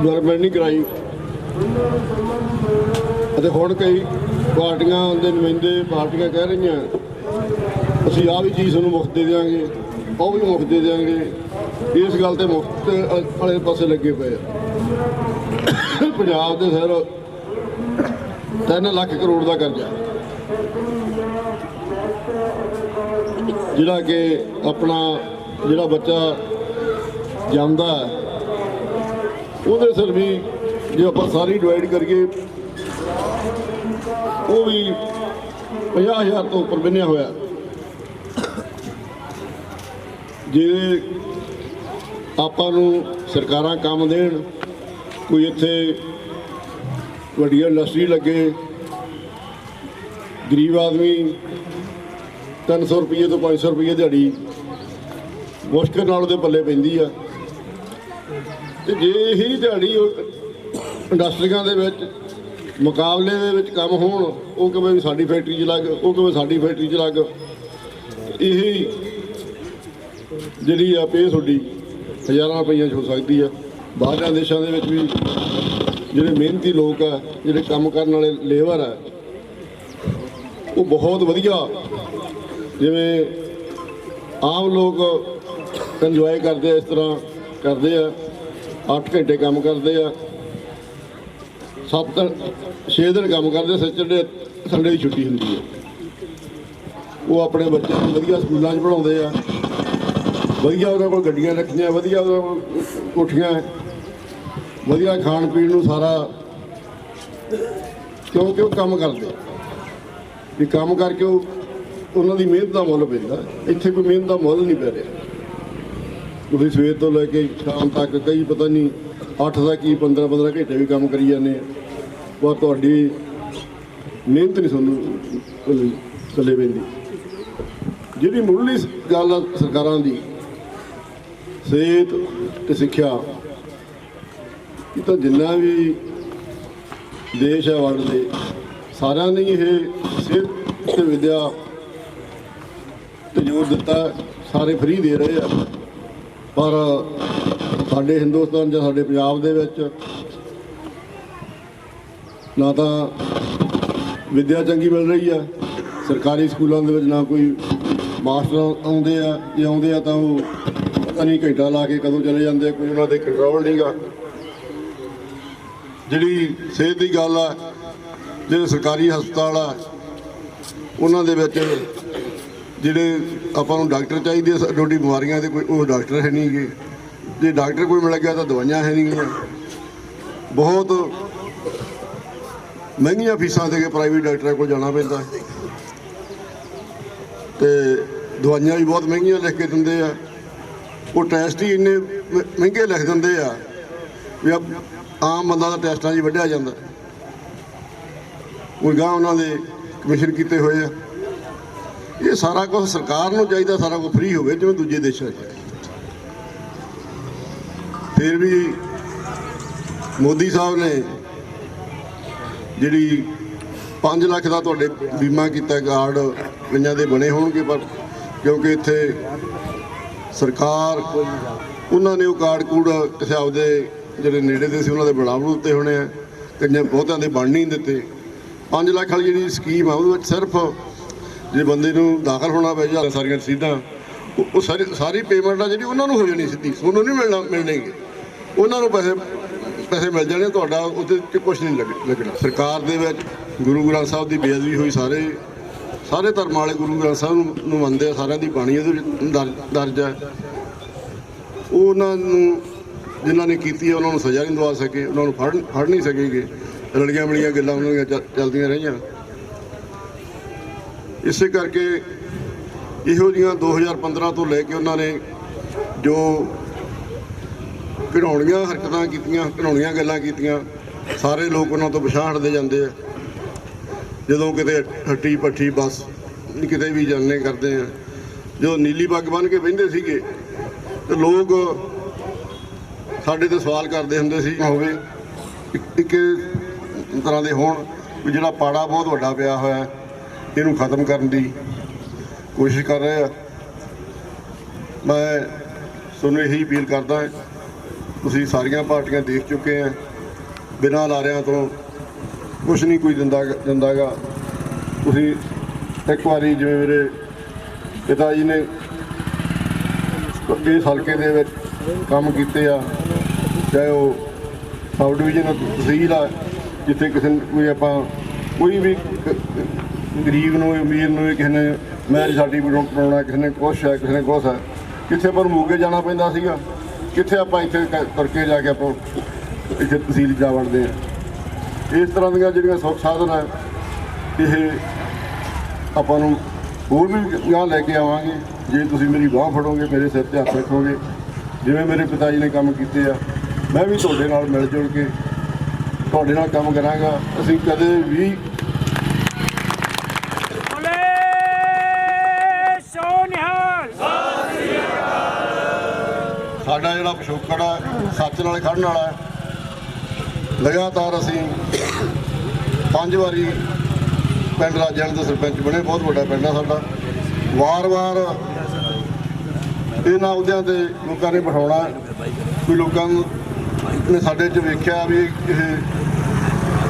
E: ਡਿਵੈਲਪਮੈਂਟ ਨਹੀਂ ਕਰਾਈ। ਅਤੇ ਹੁਣ ਕਈ ਪਾਰਟੀਆਂ ਦੇ ਨੁਮਾਇੰਦੇ ਪਾਰਟੀਆਂ ਕਹਿ ਰਹੀਆਂ ਅਸੀਂ ਆਹ ਵੀ ਚੀਜ਼ ਤੁਹਾਨੂੰ ਮੁਫਤ ਦੇ ਦਿਆਂਗੇ, ਉਹ ਵੀ ਮੁਫਤ ਦੇ ਦਿਆਂਗੇ। ਇਸ ਗੱਲ ਤੇ ਮੁਫਤ ਵਾਲੇ ਪਾਸੇ ਲੱਗੇ ਪਏ ਆ। ਪੰਜਾਬ ਦੇ ਸਿਰ 3 ਲੱਖ ਕਰੋੜ ਦਾ ਕਰਜ਼ਾ, ਜਿਹੜਾ ਕਿ ਆਪਣਾ ਜਿਹੜਾ ਬੱਚਾ ਜੰਮਦਾ ਉਹਦੇ ਸਿਰ ਵੀ ਜੇ ਆਪਾਂ ਸਾਰੀ ਡਿਵਾਈਡ ਕਰੀਏ ਉਹ ਵੀ 50,000 ਤੋਂ ਉੱਪਰ ਬੰਨਿਆ ਹੋਇਆ। ਜੇ ਆਪਾਂ ਨੂੰ ਸਰਕਾਰਾਂ ਕੰਮ ਦੇਣ, ਕੋਈ ਇੱਥੇ ਵੱਡੀ ਇੰਡਸਟਰੀ ਲੱਗੇ, ਗਰੀਬ ਆਦਮੀ 300 ਰੁਪਏ ਤੋਂ 500 ਰੁਪਏ ਦਿਹਾੜੀ ਮੁਸ਼ਕਿਲ ਨਾਲ ਉਹਦੇ ਪੱਲੇ ਪੈਂਦੀ ਆ। ਤੇ ਜੇ ਇਹੀ ਦਿਹਾੜੀ ਇੰਡਸਟਰੀਆਂ ਦੇ ਵਿੱਚ ਮੁਕਾਬਲੇ ਦੇ ਵਿੱਚ ਕੰਮ ਹੋਣ, ਉਹ ਕਹੇ ਵੀ ਸਾਡੀ ਫੈਕਟਰੀ 'ਚ ਲੱਗ, ਉਹ ਕਹੇ ਸਾਡੀ ਫੈਕਟਰੀ 'ਚ ਲੱਗ, ਇਹ ਜਿਹੜੀ ਆ ਪੇ ਤੁਹਾਡੀ ਹਜ਼ਾਰਾਂ ਰੁਪਈਆਂ 'ਚ ਹੋ ਸਕਦੀ ਆ। ਬਾਹਰਲੇ ਦੇਸ਼ਾਂ ਦੇ ਵਿੱਚ ਵੀ ਜਿਹੜੇ ਮਿਹਨਤੀ ਲੋਕ ਆ, ਜਿਹੜੇ ਕੰਮ ਕਰਨ ਵਾਲੇ ਲੇਬਰ ਆ, ਉਹ ਬਹੁਤ ਵਧੀਆ, ਜਿਵੇਂ ਆਮ ਲੋਕ ਇੰਜੋਏ ਕਰਦੇ ਆ, ਇਸ ਤਰ੍ਹਾਂ ਕਰਦੇ ਆ। 8 ਘੰਟੇ ਕੰਮ ਕਰਦੇ ਆ, 6 ਦਿਨ ਕੰਮ ਕਰਦੇ, ਸੰਡੇ ਦੀ ਛੁੱਟੀ ਹੁੰਦੀ ਹੈ। ਉਹ ਆਪਣੇ ਬੱਚਿਆਂ ਨੂੰ ਵਧੀਆ ਸਕੂਲਾਂ 'ਚ ਪੜ੍ਹਾਉਂਦੇ ਆ, ਵਧੀਆ ਉਹਨਾਂ ਕੋਲ ਗੱਡੀਆਂ ਰੱਖੀਆਂ, ਵਧੀਆ ਉਹਨਾਂ ਕੋਲ ਕੋਠੀਆਂ, ਵਧੀਆ ਖਾਣ ਪੀਣ ਨੂੰ ਸਾਰਾ, ਕਿਉਂਕਿ ਉਹ ਕੰਮ ਕਰਦੇ ਵੀ ਕੰਮ ਕਰਕੇ ਉਹਨਾਂ ਦੀ ਮਿਹਨਤ ਦਾ ਮੁੱਲ ਪੈਂਦਾ। ਇੱਥੇ ਕੋਈ ਮਿਹਨਤ ਦਾ ਮੁੱਲ ਨਹੀਂ ਪੈ ਰਿਹਾ। ਤੁਸੀਂ ਸਵੇਰ ਤੋਂ ਲੈ ਕੇ ਸ਼ਾਮ ਤੱਕ ਕਈ ਪਤਾ ਨਹੀਂ 8 ਦਾ ਕੀ 15-15 ਘੰਟੇ ਵੀ ਕੰਮ ਕਰੀ ਜਾਂਦੇ ਆ, ਪਰ ਤੁਹਾਡੀ ਮਿਹਨਤ ਨਹੀਂ ਤੁਹਾਨੂੰ ਥੱਲੇ ਪੈਂਦੀ। ਜਿਹੜੀ ਮੁੱਢਲੀ ਗੱਲ ਆ ਸਰਕਾਰਾਂ ਦੀ, ਸਿਹਤ ਤੇ ਸਿੱਖਿਆ, ਇਹ ਤਾਂ ਜਿੰਨਾ ਵੀ ਦੇਸ਼ ਹੈ ਵਰਲਡ ਦੇ, ਸਾਰਿਆਂ ਨੇ ਇਹ ਸਿਹਤ ਤੇ ਵਿੱਦਿਆ ਤੇ ਜ਼ੋਰ ਦਿੱਤਾ। ਸਾਰੇ ਫ੍ਰੀ ਦੇ ਰਹੇ ਆ, ਪਰ ਸਾਡੇ ਹਿੰਦੁਸਤਾਨ ਜਾਂ ਸਾਡੇ ਪੰਜਾਬ ਦੇ ਵਿੱਚ ਨਾ ਤਾਂ ਵਿੱਦਿਆ ਚੰਗੀ ਮਿਲ ਰਹੀ ਆ, ਸਰਕਾਰੀ ਸਕੂਲਾਂ ਦੇ ਵਿੱਚ ਨਾ ਕੋਈ ਮਾਸਟਰ ਆਉਂਦੇ ਆ, ਜੇ ਆਉਂਦੇ ਆ ਤਾਂ ਉਹ ਪਤਾ ਨਹੀਂ ਘੰਟਾ ਲਾ ਕੇ ਕਦੋਂ ਚਲੇ ਜਾਂਦੇ, ਕੋਈ ਉਹਨਾਂ ਦੇ ਕੰਟਰੋਲ ਨਹੀਂ ਗਾ। ਜਿਹੜੀ ਸਿਹਤ ਦੀ ਗੱਲ ਆ, ਜਿਹੜੇ ਸਰਕਾਰੀ ਹਸਪਤਾਲ ਆ, ਉਹਨਾਂ ਦੇ ਵਿੱਚ ਜਿਹੜੇ ਆਪਾਂ ਨੂੰ ਡਾਕਟਰ ਚਾਹੀਦੇ ਛੋਟੀ ਬਿਮਾਰੀਆਂ ਦੇ ਕੋਈ ਉਹ ਡਾਕਟਰ ਹੈ ਨਹੀਂ ਗੇ। ਜੇ ਡਾਕਟਰ ਕੋਈ ਮਿਲ ਗਿਆ ਤਾਂ ਦਵਾਈਆਂ ਹੈ ਨਹੀਂ ਗੀਆਂ। ਬਹੁਤ ਮਹਿੰਗੀਆਂ ਫੀਸਾਂ ਦੇ ਕੇ ਪ੍ਰਾਈਵੇਟ ਡਾਕਟਰਾਂ ਕੋਲ ਜਾਣਾ ਪੈਂਦਾ ਤੇ ਦਵਾਈਆਂ ਵੀ ਬਹੁਤ ਮਹਿੰਗੀਆਂ ਲਿਖ ਕੇ ਦਿੰਦੇ ਆ। ਉਹ ਟੈਸਟ ਹੀ ਇੰਨੇ ਮਹਿੰਗੇ ਲਿਖ ਦਿੰਦੇ ਆ ਵੀ ਆਮ ਬੰਦਾ ਦਾ ਟੈਸਟਾਂ 'ਚ ਵੱਢਿਆ ਜਾਂਦਾ। ਕੋਈ ਗਾਂ ਉਹਨਾਂ ਦੇ ਕਮਿਸ਼ਨ ਕੀਤੇ ਹੋਏ ਆ। ਇਹ ਸਾਰਾ ਕੁਝ ਸਰਕਾਰ ਨੂੰ ਚਾਹੀਦਾ, ਸਾਰਾ ਕੁਝ ਫ੍ਰੀ ਹੋਵੇ ਜਿਵੇਂ ਦੂਜੇ ਦੇਸ਼ਾਂ 'ਚ। ਫਿਰ ਵੀ ਮੋਦੀ ਸਾਹਿਬ ਨੇ ਜਿਹੜੀ 5 ਲੱਖ ਦਾ ਤੁਹਾਡੇ ਬੀਮਾ ਕੀਤਾ ਕਾਰਡ ਕਈਆਂ ਦੇ ਬਣੇ ਹੋਣਗੇ, ਪਰ ਕਿਉਂਕਿ ਇੱਥੇ ਸਰਕਾਰ ਉਹਨਾਂ ਨੇ ਉਹ ਕਾਰਡ ਕੂੜ ਕਿਸੇ ਆਪਦੇ ਜਿਹੜੇ ਨੇੜੇ ਦੇ ਸੀ ਉਹਨਾਂ ਦੇ ਬਣਾਉਣ ਦਿੱਤੇ ਹੋਣੇ ਆ, ਕਈਆਂ ਬਹੁਤਿਆਂ ਦੇ ਬਣ ਨਹੀਂ ਦਿੱਤੇ। 5 ਲੱਖ ਵਾਲੀ ਜਿਹੜੀ ਸਕੀਮ ਆ ਉਹਦੇ ਵਿੱਚ ਸਿਰਫ ਜੇ ਬੰਦੇ ਨੂੰ ਦਾਖਲ ਹੋਣਾ ਪੈ ਜਾ ਸਾਰੀਆਂ ਰਸੀਦਾਂ ਉਹ ਸਾਰੀ ਪੇਮੈਂਟ ਆ ਜਿਹੜੀ ਉਹਨਾਂ ਨੂੰ ਹੋ ਜਾਣੀ ਸਿੱਧੀ, ਤੁਹਾਨੂੰ ਨਹੀਂ ਮਿਲਣਗੇ। ਉਹਨਾਂ ਨੂੰ ਪੈਸੇ ਮਿਲ ਜਾਣੇ, ਤੁਹਾਡਾ ਉਹਦੇ 'ਚ ਕੁਛ ਨਹੀਂ ਲੱਗਣਾ। ਸਰਕਾਰ ਦੇ ਵਿੱਚ ਗੁਰੂ ਗ੍ਰੰਥ ਸਾਹਿਬ ਦੀ ਬੇਅਦਬੀ ਹੋਈ, ਸਾਰੇ ਧਰਮ ਵਾਲੇ ਗੁਰੂ ਗ੍ਰੰਥ ਸਾਹਿਬ ਨੂੰ ਮੰਨਦੇ ਆ, ਸਾਰਿਆਂ ਦੀ ਬਾਣੀ ਉਹਦੇ ਵਿੱਚ ਦਰਜ ਹੈ। ਉਹਨਾਂ ਨੂੰ ਜਿਨ੍ਹਾਂ ਨੇ ਕੀਤੀ ਹੈ ਉਹਨਾਂ ਨੂੰ ਸਜ਼ਾ ਨਹੀਂ ਦਵਾ ਸਕੇ, ਉਹਨਾਂ ਨੂੰ ਫੜ ਨਹੀਂ ਸਕੇਗੇ। ਰਲੀਆਂ ਮਿਲੀਆਂ ਗੱਲਾਂ ਉਹਨਾਂ ਦੀਆਂ ਚੱਲਦੀਆਂ ਰਹੀਆਂ। ਇਸੇ ਕਰਕੇ ਇਹੋ ਜਿਹੀਆਂ 2015 ਤੋਂ ਲੈ ਕੇ ਉਹਨਾਂ ਨੇ ਜੋ ਘਿਨਾਉਣੀਆਂ ਹਰਕਤਾਂ ਕੀਤੀਆਂ, ਘਿਨਾਉਣੀਆਂ ਗੱਲਾਂ ਕੀਤੀਆਂ, ਸਾਰੇ ਲੋਕ ਉਹਨਾਂ ਤੋਂ ਪਿਛਾਂਹ ਹਟਦੇ ਜਾਂਦੇ ਆ। ਜਦੋਂ ਕਿਤੇ ਹੱਟੀ ਪੱਠੀ ਬੱਸ ਕਿਤੇ ਵੀ ਜਾਣੇ ਕਰਦੇ ਆ, ਜਦੋਂ ਨੀਲੀ ਪੱਗ ਬੰਨ੍ਹ ਕੇ ਬਹਿੰਦੇ ਸੀਗੇ ਤੇ ਲੋਕ ਸਾਡੇ ਤੇ ਸਵਾਲ ਕਰਦੇ ਹੁੰਦੇ ਸੀ ਹੋਵੇ ਇੱਕ ਤਰ੍ਹਾਂ ਦੇ ਹੋਣ ਵੀ ਜਿਹੜਾ ਪਾੜਾ ਬਹੁਤ ਵੱਡਾ ਪਿਆ ਹੋਇਆ ਇਹਨੂੰ ਖਤਮ ਕਰਨ ਦੀ ਕੋਸ਼ਿਸ਼ ਕਰ ਰਹੇ ਆ। ਮੈਂ ਤੁਹਾਨੂੰ ਇਹੀ ਅਪੀਲ ਕਰਦਾ, ਤੁਸੀਂ ਸਾਰੀਆਂ ਪਾਰਟੀਆਂ ਦੇਖ ਚੁੱਕੇ ਆ, ਬਿਨਾਂ ਲਾਰਿਆਂ ਤੋਂ ਕੁਛ ਨਹੀਂ ਕੋਈ ਦਿੰਦਾਗਾ। ਤੁਸੀਂ ਇੱਕ ਵਾਰੀ ਜਿਵੇਂ ਮੇਰੇ ਪਿਤਾ ਜੀ ਨੇ ਇਸ ਹਲਕੇ ਦੇ ਵਿੱਚ ਕੰਮ ਕੀਤੇ ਆ, ਚਾਹੇ ਉਹ ਸਬ ਡਿਵੀਜ਼ਨ ਤਹਿਸੀਲ ਆ, ਜਿੱਥੇ ਕਿਸੇ ਨੂੰ ਕੋਈ ਵੀ ਗਰੀਬ ਨੂੰ ਅਮੀਰ ਨੂੰ ਕਿਸੇ ਨੇ ਮੈਰਿਜ ਸਰਟੀਫਿਕੇਟ ਬਣਾਉਣਾ, ਕਿਸੇ ਨੇ ਕੁਛ ਹੈ, ਕਿਸੇ ਨੇ ਕੁਛ ਹੈ, ਕਿੱਥੇ ਆਪਾਂ ਨੂੰ ਮੋਗੇ ਜਾਣਾ ਪੈਂਦਾ ਸੀਗਾ, ਕਿੱਥੇ ਆਪਾਂ ਇੱਥੇ ਤੁਰ ਕੇ ਜਾ ਕੇ ਆਪਾਂ ਇੱਥੇ ਤਹਿਸੀਲ ਜਾ ਵੜਦੇ ਹਾਂ। ਇਸ ਤਰ੍ਹਾਂ ਦੀਆਂ ਜਿਹੜੀਆਂ ਸੁੱਖ ਸਾਧਨ ਹੈ ਇਹ ਆਪਾਂ ਨੂੰ ਹੋਰ ਵੀ ਗਾਂਹ ਲੈ ਕੇ ਆਵਾਂਗੇ ਜੇ ਤੁਸੀਂ ਮੇਰੀ ਬਾਂਹ ਫੜੋਗੇ, ਮੇਰੇ ਸਿਰ 'ਤੇ ਹੱਥ ਰੱਖੋਗੇ। ਜਿਵੇਂ ਮੇਰੇ ਪਿਤਾ ਜੀ ਨੇ ਕੰਮ ਕੀਤੇ ਆ, ਮੈਂ ਵੀ ਤੁਹਾਡੇ ਨਾਲ ਮਿਲ ਜੁਲ ਕੇ ਤੁਹਾਡੇ ਨਾਲ ਕੰਮ ਕਰਾਂਗਾ। ਅਸੀਂ ਕਦੇ ਵੀ ਸਾਡਾ ਜਿਹੜਾ ਪਿਛੋਕੜ ਆ ਸੱਚ ਨਾਲ ਖੜਨ ਵਾਲਾ ਹੈ। ਲਗਾਤਾਰ ਅਸੀਂ 5 ਵਾਰੀ ਪਿੰਡ ਰਾਜਿਆਂ ਦੇ ਸਰਪੰਚ ਬਣੇ, ਬਹੁਤ ਵੱਡਾ ਪਿੰਡ ਆ ਸਾਡਾ। ਵਾਰ-ਵਾਰ ਇਹਨਾਂ ਅਹੁਦਿਆਂ 'ਤੇ ਲੋਕਾਂ ਨੇ ਬਿਠਾਉਣਾ। ਕੋਈ ਲੋਕਾਂ ਨੇ ਸਾਡੇ 'ਚ ਵੇਖਿਆ ਵੀ ਇਹ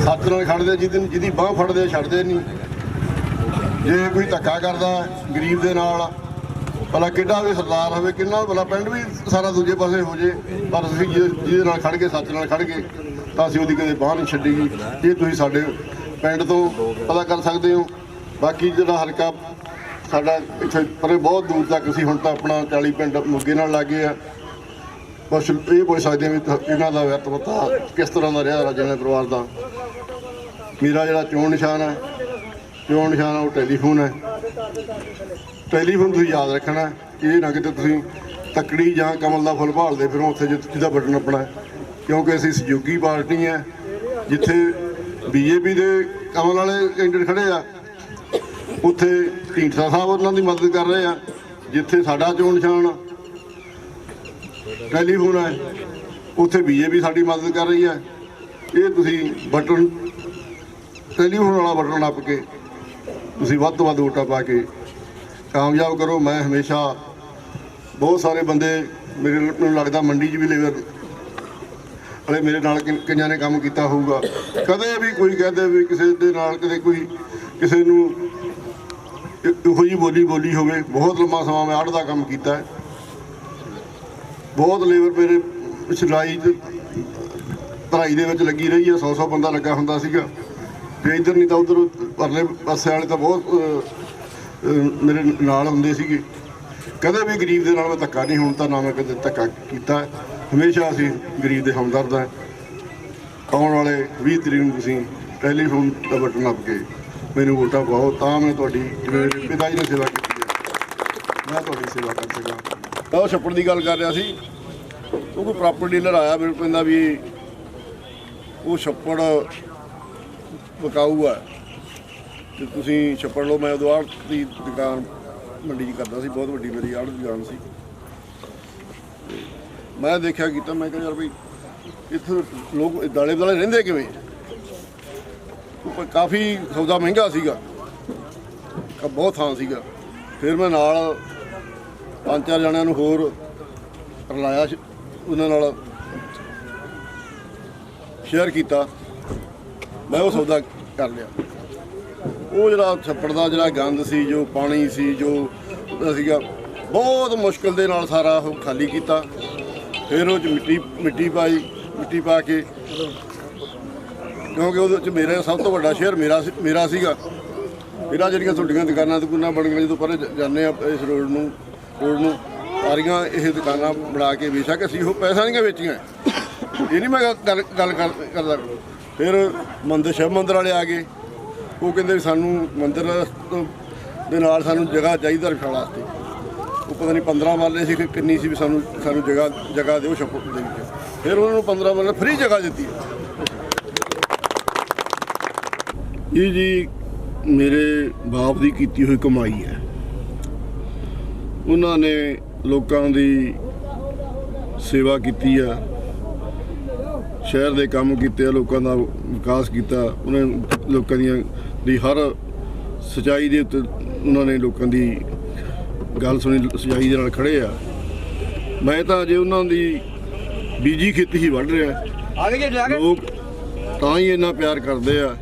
E: ਸੱਚ ਨਾਲ ਖੜਦੇ, ਜਿਹਦੀ ਬਾਂਹ ਫੜਦੇ ਛੱਡਦੇ ਨਹੀਂ। ਜੇ ਕੋਈ ਧੱਕਾ ਕਰਦਾ ਗਰੀਬ ਦੇ ਨਾਲ, ਭਲਾ ਕਿੱਡਾ ਵੀ ਸਰਦਾਰ ਹੋਵੇ, ਕਿੰਨਾ ਭਲਾ ਪਿੰਡ ਵੀ ਸਾਰਾ ਦੂਜੇ ਪਾਸੇ ਹੋ ਜੇ, ਪਰ ਅਸੀਂ ਜਿਹਦੇ ਨਾਲ ਖੜ ਕੇ, ਸੱਚ ਨਾਲ ਖੜ ਕੇ, ਤਾਂ ਅਸੀਂ ਉਹਦੀ ਕਦੇ ਬਾਂਹ ਨਹੀਂ ਛੱਡੀ। ਇਹ ਤੁਸੀਂ ਸਾਡੇ ਪਿੰਡ ਤੋਂ ਪਤਾ ਕਰ ਸਕਦੇ ਹੋ। ਬਾਕੀ ਜਿਹੜਾ ਹਲਕਾ ਸਾਡਾ ਇੱਥੇ ਪਰੇ ਬਹੁਤ ਦੂਰ ਤੱਕ ਅਸੀਂ ਹੁਣ ਤਾਂ ਆਪਣਾ 40 ਪਿੰਡ ਮੋਗੇ ਨਾਲ ਲੱਗੇ ਆ। ਕੁਛ ਇਹ ਪੁੱਛ ਸਕਦੇ ਵੀ ਇਹਨਾਂ ਦਾ ਵਰਤਵਤਾ ਕਿਸ ਤਰ੍ਹਾਂ ਦਾ ਰਿਹਾ ਰਾਜਿਆਂ ਪਰਿਵਾਰ ਦਾ। ਮੇਰਾ ਜਿਹੜਾ ਚੋਣ ਨਿਸ਼ਾਨ ਆ ਉਹ ਟੈਲੀਫੋਨ ਹੈ। ਟੈਲੀਫੋਨ ਤੁਸੀਂ ਯਾਦ ਰੱਖਣਾ, ਇਹ ਨਾ ਕਿਤੇ ਤੁਸੀਂ ਤੱਕੜੀ ਜਾਂ ਕਮਲ ਦਾ ਫੁੱਲ ਭਾਲਦੇ ਫਿਰੋ ਉੱਥੇ ਜਿਹਦਾ ਬਟਨ ਆਪਣਾ, ਕਿਉਂਕਿ ਅਸੀਂ ਸਹਿਯੋਗੀ ਪਾਰਟੀ ਹੈ। ਜਿੱਥੇ ਬੀਜੇਪੀ ਦੇ ਕਮਲ ਵਾਲੇ ਕੈਂਡੀਡੇਟ ਖੜੇ ਆ ਉੱਥੇ ਢੀਂਡਸਾ ਸਾਹਿਬ ਉਹਨਾਂ ਦੀ ਮਦਦ ਕਰ ਰਹੇ ਆ। ਜਿੱਥੇ ਸਾਡਾ ਚੋਣ ਨਿਸ਼ਾਨ ਟੈਲੀਫੋਨ ਹੈ ਉੱਥੇ ਬੀਜੇਪੀ ਸਾਡੀ ਮਦਦ ਕਰ ਰਹੀ ਹੈ। ਇਹ ਤੁਸੀਂ ਬਟਨ ਟੈਲੀਫੋਨ ਵਾਲਾ ਬਟਨ ਨੱਪ ਕੇ ਤੁਸੀਂ ਵੱਧ ਤੋਂ ਵੱਧ ਵੋਟਾਂ ਪਾ ਕੇ ਕਾਮਯਾਬ ਕਰੋ। ਮੈਂ ਹਮੇਸ਼ਾ ਬਹੁਤ ਸਾਰੇ ਬੰਦੇ ਮੈਨੂੰ ਲੱਗਦਾ ਮੰਡੀ 'ਚ ਵੀ ਲੇਬਰ ਵਾਲੇ ਮੇਰੇ ਨਾਲ ਕਈਆਂ ਨੇ ਕੰਮ ਕੀਤਾ ਹੋਊਗਾ। ਕਦੇ ਵੀ ਕੋਈ ਕਹਿੰਦੇ ਵੀ ਕਿਸੇ ਦੇ ਨਾਲ ਕਦੇ ਕੋਈ ਕਿਸੇ ਨੂੰ ਇਹੋ ਜਿਹੀ ਬੋਲੀ ਹੋਵੇ। ਬਹੁਤ ਲੰਮਾ ਸਮਾਂ ਮੈਂ ਆੜ ਦਾ ਕੰਮ ਕੀਤਾ ਹੈ। ਬਹੁਤ ਲੇਬਰ ਮੇਰੇ ਸਿਲਾਈ 'ਚ ਭਰਾਈ ਦੇ ਵਿੱਚ ਲੱਗੀ ਰਹੀ ਹੈ। 100 ਬੰਦਾ ਲੱਗਾ ਹੁੰਦਾ ਸੀਗਾ। ਜੇ ਇੱਧਰ ਨਹੀਂ ਤਾਂ ਉੱਧਰ ਪਰਲੇ ਪਾਸੇ ਵਾਲੇ ਤਾਂ ਬਹੁਤ ਮੇਰੇ ਨਾਲ ਹੁੰਦੇ ਸੀਗੇ। ਕਦੇ ਵੀ ਗਰੀਬ ਦੇ ਨਾਲ ਮੈਂ ਧੱਕਾ ਨਹੀਂ, ਹੁਣ ਤਾਂ ਨਾ ਮੈਂ ਕਦੇ ਧੱਕਾ ਕੀਤਾ। ਹਮੇਸ਼ਾ ਅਸੀਂ ਗਰੀਬ ਦੇ ਹਮਦਰਦ ਹਾਂ। ਆਉਣ ਵਾਲੇ 20 ਤਰੀਕ ਨੂੰ ਤੁਸੀਂ ਟੈਲੀਫੋਨ ਦਾ ਬਟਨ ਦੱਬ ਕੇ ਮੈਨੂੰ ਵੋਟਾਂ ਪਾਓ, ਤਾਂ ਮੈਂ ਤੁਹਾਡੀ ਜਿਵੇਂ ਮੇਰੇ ਪਿਤਾ ਜੀ ਨੇ ਸੇਵਾ ਕੀਤੀ ਹੈ ਮੈਂ ਤੁਹਾਡੀ ਸੇਵਾ ਕਰ ਸਕਾਂ। ਉਹ ਛੱਪੜ ਦੀ ਗੱਲ ਕਰ ਰਿਹਾ ਸੀ, ਉਹ ਕੋਈ ਪ੍ਰਾਪਰਟੀ ਡੀਲਰ ਆਇਆ, ਮੈਨੂੰ ਕਹਿੰਦਾ ਵੀ ਉਹ ਛੱਪੜ ਵਿਕਾਊ ਹੈ ਤੇ ਤੁਸੀਂ ਛੱਪੜ ਲਓ। ਮੈਂ ਉਦੋਂ ਆੜ੍ਹਤ ਦੀ ਦੁਕਾਨ ਮੰਡੀ 'ਚ ਕਰਦਾ ਸੀ, ਬਹੁਤ ਵੱਡੀ ਮੇਰੀ ਆੜ੍ਹਤ ਦੀ ਦੁਕਾਨ ਸੀ। ਮੈਂ ਦੇਖਿਆ ਕੀਤਾ, ਮੈਂ ਕਿਹਾ ਯਾਰ ਵੀ ਇੱਥੇ ਲੋਕ ਦਾਲੇ ਦੁਆਲੇ ਰਹਿੰਦੇ ਕਿਵੇਂ? ਕਾਫੀ ਸੌਦਾ ਮਹਿੰਗਾ ਸੀਗਾ, ਬਹੁਤ ਥਾਂ ਸੀਗਾ। ਫਿਰ ਮੈਂ ਨਾਲ 5-4 ਜਣਿਆਂ ਨੂੰ ਹੋਰ ਰਲਾਇਆ, ਉਹਨਾਂ ਨਾਲ ਸ਼ੇਅਰ ਕੀਤਾ, ਮੈਂ ਉਹ ਸੌਦਾ ਕਰ ਲਿਆ। ਉਹ ਜਿਹੜਾ ਛੱਪੜ ਦਾ ਜਿਹੜਾ ਗੰਦ ਸੀ, ਜੋ ਪਾਣੀ ਸੀ, ਜੋ ਸੀਗਾ, ਬਹੁਤ ਮੁਸ਼ਕਿਲ ਦੇ ਨਾਲ ਸਾਰਾ ਉਹ ਖਾਲੀ ਕੀਤਾ। ਫਿਰ ਉਹ 'ਚ ਮਿੱਟੀ ਪਾ ਕੇ, ਕਿਉਂਕਿ ਉਹਦੇ 'ਚ ਮੇਰਾ ਸਭ ਤੋਂ ਵੱਡਾ ਸ਼ੇਅਰ ਮੇਰਾ ਸੀਗਾ। ਮੇਰਾ ਜਿਹੜੀਆਂ ਤੁਹਾਡੀਆਂ ਦੁਕਾਨਾਂ ਬਣ ਗਈਆਂ, ਜਦੋਂ ਪਰੇ ਜਾਂਦੇ ਆ ਇਸ ਰੋਡ ਨੂੰ ਸਾਰੀਆਂ ਇਹ ਦੁਕਾਨਾਂ ਬਣਾ ਕੇ ਬੇਸ਼ੱਕ ਅਸੀਂ ਉਹ ਪੈਸਾ ਨਹੀਂ ਵੇਚੀਆਂ, ਇਹ ਨਹੀਂ ਮੈਂ ਗੱਲ ਕਰਦਾ। ਫਿਰ ਸ਼ਿਵ ਮੰਦਰ ਵਾਲੇ ਆ ਗਏ, ਉਹ ਕਹਿੰਦੇ ਸਾਨੂੰ ਮੰਦਰ ਦੇ ਨਾਲ ਸਾਨੂੰ ਜਗ੍ਹਾ ਚਾਹੀਦਾ ਰੱਖਣ ਵਾਸਤੇ। ਉਹ ਪਤਾ ਨਹੀਂ 15 ਮਰਲੇ ਸੀ ਕਿ ਕਿੰਨੀ ਸੀ, ਵੀ ਸਾਨੂੰ ਜਗ੍ਹਾ ਦਿਓ ਛੱਪੜ ਦੇ ਵਿੱਚ। ਫਿਰ ਉਹਨਾਂ ਨੂੰ 15 ਮਰਲੇ ਫ੍ਰੀ ਜਗ੍ਹਾ ਦਿੱਤੀ। ਇਹ ਜੀ ਮੇਰੇ ਬਾਪ ਦੀ ਕੀਤੀ ਹੋਈ ਕਮਾਈ ਹੈ। ਉਹਨਾਂ ਨੇ ਲੋਕਾਂ ਦੀ ਸੇਵਾ ਕੀਤੀ ਆ, ਸ਼ਹਿਰ ਦੇ ਕੰਮ ਕੀਤੇ ਆ, ਲੋਕਾਂ ਦਾ ਵਿਕਾਸ ਕੀਤਾ। ਉਹਨਾਂ ਲੋਕਾਂ ਦੀ ਹਰ ਸੱਚਾਈ ਦੇ ਉੱਤੇ ਉਹਨਾਂ ਨੇ ਲੋਕਾਂ ਦੀ ਗੱਲ ਸੁਣੀ, ਸੱਚਾਈ ਦੇ ਨਾਲ ਖੜੇ ਆ। ਮੈਂ ਤਾਂ ਅਜੇ ਉਹਨਾਂ ਦੀ ਬੀਜੀ ਖੇਤੀ ਹੀ ਵੱਢ ਰਿਹਾ। ਲੋਕ ਤਾਂ ਹੀ ਇੰਨਾ ਪਿਆਰ ਕਰਦੇ ਆ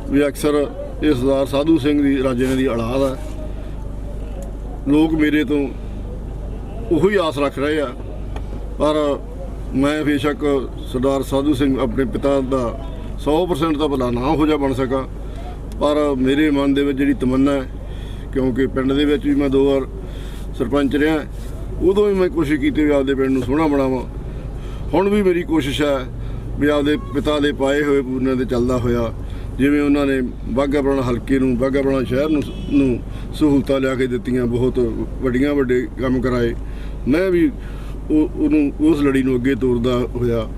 E: ਵੀ ਅਕਸਰ ਇਹ ਸਰਦਾਰ ਸਾਧੂ ਸਿੰਘ ਦੀ ਰਾਜੇ ਦੀ ਔਲਾਦ ਆ। ਲੋਕ ਮੇਰੇ ਤੋਂ ਉਹੀ ਆਸ ਰੱਖ ਰਹੇ ਆ, ਪਰ ਮੈਂ ਬੇਸ਼ੱਕ ਸਰਦਾਰ ਸਾਧੂ ਸਿੰਘ ਆਪਣੇ ਪਿਤਾ ਦਾ 100% ਦਾ ਭਲਾ ਨਾ ਹੋ ਜਾ ਬਣ ਸਕਾਂ, ਪਰ ਮੇਰੇ ਮਨ ਦੇ ਵਿੱਚ ਜਿਹੜੀ ਤਮੰਨਾ ਹੈ, ਕਿਉਂਕਿ ਪਿੰਡ ਦੇ ਵਿੱਚ ਵੀ ਮੈਂ 2 ਵਾਰ ਸਰਪੰਚ ਰਿਹਾ, ਉਦੋਂ ਵੀ ਮੈਂ ਕੋਸ਼ਿਸ਼ ਕੀਤੀ ਵੀ ਆਪਦੇ ਪਿੰਡ ਨੂੰ ਸੋਹਣਾ ਬਣਾਵਾਂ। ਹੁਣ ਵੀ ਮੇਰੀ ਕੋਸ਼ਿਸ਼ ਹੈ ਵੀ ਆਪਦੇ ਪਿਤਾ ਦੇ ਪਾਏ ਹੋਏ ਪੂਰਨਾਂ 'ਤੇ ਚੱਲਦਾ ਹੋਇਆ, ਜਿਵੇਂ ਉਹਨਾਂ ਨੇ ਬਾਘਾ ਪੁਰਾਣਾ ਹਲਕੇ ਨੂੰ, ਬਾਘਾ ਪੁਰਾਣਾ ਸ਼ਹਿਰ ਨੂੰ ਸਹੂਲਤਾਂ ਲਿਆ ਕੇ ਦਿੱਤੀਆਂ, ਬਹੁਤ ਵੱਡੇ ਕੰਮ ਕਰਾਏ, ਮੈਂ ਵੀ ਉਹਨੂੰ ਉਸ ਲੜੀ ਨੂੰ ਅੱਗੇ ਤੋਰਦਾ ਹੋਇਆ।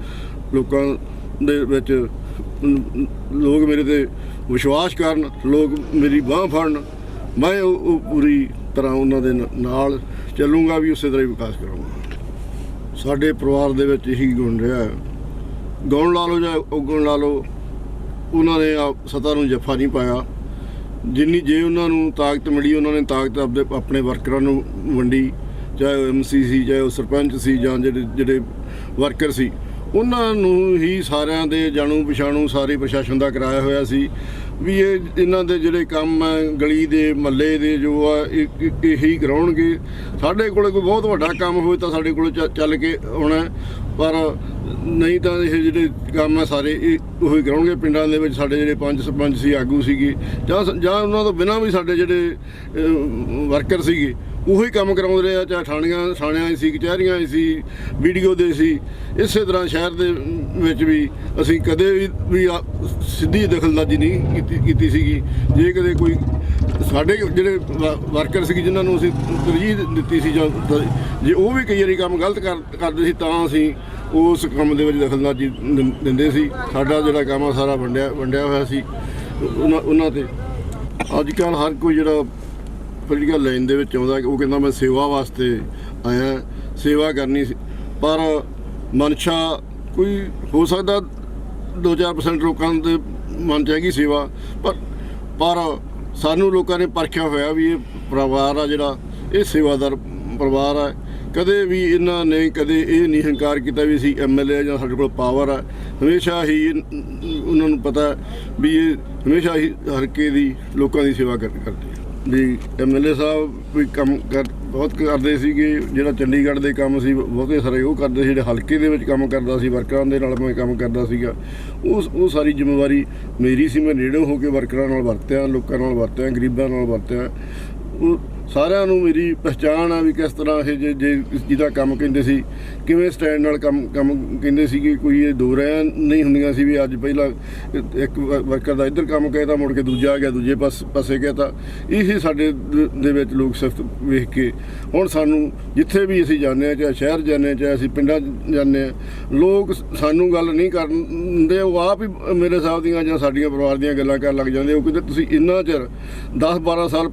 E: ਲੋਕਾਂ ਦੇ ਵਿੱਚ ਲੋਕ ਮੇਰੇ 'ਤੇ ਵਿਸ਼ਵਾਸ ਕਰਨ, ਲੋਕ ਮੇਰੀ ਬਾਂਹ ਫੜਨ, ਮੈਂ ਉਹ ਪੂਰੀ ਤਰ੍ਹਾਂ ਉਹਨਾਂ ਦੇ ਨਾਲ ਚੱਲੂੰਗਾ, ਵੀ ਉਸੇ ਤਰ੍ਹਾਂ ਹੀ ਵਿਕਾਸ ਕਰਾਂਗਾ। ਸਾਡੇ ਪਰਿਵਾਰ ਦੇ ਵਿੱਚ ਇਹੀ ਗੁਣ ਰਿਹਾ, ਗਾਉਣ ਲਾ ਲਓ ਜਾਂ ਉਗਣ ਲਾ ਲਓ, ਉਹਨਾਂ ਨੇ ਸਤਾ ਨੂੰ ਜੱਫਾ ਨਹੀਂ ਪਾਇਆ। ਜੇ ਉਹਨਾਂ ਨੂੰ ਤਾਕਤ ਮਿਲੀ, ਉਹਨਾਂ ਨੇ ਤਾਕਤ ਆਪਣੇ ਵਰਕਰਾਂ ਨੂੰ ਵੰਡੀ, ਚਾਹੇ ਉਹ MC ਸੀ, ਚਾਹੇ ਉਹ ਸਰਪੰਚ ਸੀ, ਜਾਂ ਜਿਹੜੇ ਵਰਕਰ ਸੀ, ਉਹਨਾਂ ਨੂੰ ਹੀ ਸਾਰਿਆਂ ਦੇ ਜਾਣੂ ਪਛਾਣੂ ਸਾਰੇ ਪ੍ਰਸ਼ਾਸਨ ਦਾ ਕਰਾਇਆ ਹੋਇਆ ਸੀ ਵੀ ਇਹਨਾਂ ਦੇ ਜਿਹੜੇ ਕੰਮ ਹੈ ਗਲੀ ਦੇ ਮਹੱਲੇ ਦੇ ਜੋ ਆ ਇਹੀ ਕਰਾਉਣਗੇ। ਸਾਡੇ ਕੋਲ ਕੋਈ ਬਹੁਤ ਵੱਡਾ ਕੰਮ ਹੋਵੇ ਤਾਂ ਸਾਡੇ ਕੋਲ ਚੱਲ ਕੇ ਆਉਣਾ, ਪਰ ਨਹੀਂ ਤਾਂ ਇਹ ਜਿਹੜੇ ਕੰਮ ਹੈ ਸਾਰੇ ਇਹ ਉਹੀ ਕਰਾਉਣਗੇ। ਪਿੰਡਾਂ ਦੇ ਵਿੱਚ ਸਾਡੇ ਜਿਹੜੇ 5 ਸਰਪੰਚ ਸੀ, ਆਗੂ ਸੀਗੇ, ਜਾਂ ਉਹਨਾਂ ਤੋਂ ਬਿਨਾਂ ਵੀ ਸਾਡੇ ਜਿਹੜੇ ਵਰਕਰ ਸੀਗੇ, ਉਹੀ ਕੰਮ ਕਰਾਉਂਦੇ ਰਹੇ ਆ, ਚਾਹੇ ਥਾਣਿਆਂ ਸੀ, ਕਚਹਿਰੀਆਂ ਸੀ, BDO ਦੇ ਸੀ। ਇਸੇ ਤਰ੍ਹਾਂ ਸ਼ਹਿਰ ਦੇ ਵਿੱਚ ਵੀ ਅਸੀਂ ਕਦੇ ਵੀ ਸਿੱਧੀ ਦਖਲਅੰਦਾਜ਼ੀ ਨਹੀਂ ਕੀਤੀ ਸੀਗੀ। ਜੇ ਕਦੇ ਕੋਈ ਸਾਡੇ ਜਿਹੜੇ ਵਰਕਰ ਸੀ ਜਿਨ੍ਹਾਂ ਨੂੰ ਅਸੀਂ ਤਰਜੀਹ ਦਿੱਤੀ ਸੀ, ਜਾਂ ਜੇ ਉਹ ਵੀ ਕਈ ਵਾਰੀ ਕੰਮ ਗਲਤ ਕਰਦੇ ਸੀ, ਤਾਂ ਅਸੀਂ ਉਸ ਕੰਮ ਦੇ ਵਿੱਚ ਦਖਲਅੰਦਾਜ਼ੀ ਦਿੰਦੇ ਸੀ। ਸਾਡਾ ਜਿਹੜਾ ਕੰਮ ਆ ਸਾਰਾ ਵੰਡਿਆ ਹੋਇਆ ਸੀ ਉਹਨਾਂ 'ਤੇ। ਅੱਜ ਕੱਲ੍ਹ ਹਰ ਕੋਈ ਜਿਹੜਾ ਪੋਲੀਟੀਕਲ ਲਾਈਨ ਦੇ ਵਿੱਚ ਆਉਂਦਾ, ਉਹ ਕਹਿੰਦਾ ਮੈਂ ਸੇਵਾ ਵਾਸਤੇ ਆਇਆ, ਸੇਵਾ ਕਰਨੀ ਸੀ, ਪਰ ਮਨਸ਼ਾ ਕੋਈ ਹੋ ਸਕਦਾ 2-4% ਲੋਕਾਂ ਦੇ ਮਨ 'ਚ ਹੈਗੀ ਸੇਵਾ, ਪਰ ਸਾਨੂੰ ਲੋਕਾਂ ਨੇ ਪਰਖਿਆ ਹੋਇਆ ਵੀ ਇਹ ਪਰਿਵਾਰ ਆ ਜਿਹੜਾ, ਇਹ ਸੇਵਾਦਾਰ ਪਰਿਵਾਰ ਆ। ਕਦੇ ਵੀ ਇਹਨਾਂ ਨੇ ਕਦੇ ਇਹ ਨਹੀਂ ਹੰਕਾਰ ਕੀਤਾ ਵੀ ਅਸੀਂ MLA ਜਾਂ ਸਾਡੇ ਕੋਲ ਪਾਵਰ ਆ। ਹਮੇਸ਼ਾ ਹੀ ਉਹਨਾਂ ਨੂੰ ਪਤਾ ਵੀ ਇਹ ਹਮੇਸ਼ਾ ਹੀ ਹਲਕੇ ਦੀ ਲੋਕਾਂ ਦੀ ਸੇਵਾ ਕਰਦੇ ਵੀ MLA ਸਾਹਿਬ ਵੀ ਕੰਮ ਬਹੁਤ ਕਰਦੇ ਸੀਗੇ। ਜਿਹੜਾ ਚੰਡੀਗੜ੍ਹ ਦੇ ਕੰਮ ਸੀ ਬਹੁਤੇ ਸਾਰੇ ਉਹ ਕਰਦੇ ਸੀ। ਜਿਹੜੇ ਹਲਕੇ ਦੇ ਵਿੱਚ ਕੰਮ ਕਰਦਾ ਸੀ ਵਰਕਰਾਂ ਦੇ ਨਾਲ ਮੈਂ ਕੰਮ ਕਰਦਾ ਸੀਗਾ, ਉਹ ਸਾਰੀ ਜ਼ਿੰਮੇਵਾਰੀ ਮੇਰੀ ਸੀ। ਮੈਂ ਨੇੜੇ ਹੋ ਕੇ ਵਰਕਰਾਂ ਨਾਲ ਵਰਤਿਆ, ਲੋਕਾਂ ਨਾਲ ਵਰਤਿਆ, ਗਰੀਬਾਂ ਨਾਲ ਵਰਤਿਆ। ਉਹ ਸਾਰਿਆਂ ਨੂੰ ਮੇਰੀ ਪਹਿਚਾਣ ਆ ਵੀ ਕਿਸ ਤਰ੍ਹਾਂ ਇਹ ਜੇ ਜਿਹਦਾ ਕੰਮ ਕਹਿੰਦੇ ਸੀ ਕਿਵੇਂ ਸਟੈਂਡ ਨਾਲ ਕੰਮ ਕਹਿੰਦੇ ਸੀਗੇ। ਕੋਈ ਇਹ ਦੋ ਰਾਹਾਂ ਨਹੀਂ ਹੁੰਦੀਆਂ ਸੀ ਵੀ ਅੱਜ ਪਹਿਲਾਂ ਇੱਕ ਵਰਕਰ ਦਾ ਇੱਧਰ ਕੰਮ ਕਹਿ ਤਾਂ ਮੁੜ ਕੇ ਦੂਜਾ ਆ ਗਿਆ, ਦੂਜੇ ਪਾਸੇ ਕਹਿ ਤਾਂ। ਇਹ ਸਾਡੇ ਦੇ ਵਿੱਚ ਲੋਕ ਸਿਫਤ ਵੇਖ ਕੇ ਹੁਣ ਸਾਨੂੰ ਜਿੱਥੇ ਵੀ ਅਸੀਂ ਜਾਂਦੇ ਹਾਂ, ਚਾਹੇ ਸ਼ਹਿਰ ਜਾਂਦੇ ਹਾਂ, ਚਾਹੇ ਅਸੀਂ ਪਿੰਡਾਂ ਜਾਂਦੇ ਹਾਂ, ਲੋਕ ਸਾਨੂੰ ਗੱਲ ਨਹੀਂ ਕਰਦੇ, ਉਹ ਆਪ ਹੀ ਮੇਰੇ ਸਾਹਿਬ ਦੀਆਂ ਜਾਂ ਸਾਡੀਆਂ ਪਰਿਵਾਰ ਦੀਆਂ ਗੱਲਾਂ ਕਰਨ ਲੱਗ ਜਾਂਦੇ। ਉਹ ਕਹਿੰਦੇ ਤੁਸੀਂ ਇੰਨਾ ਚਿਰ 10-12 ਸਾਲ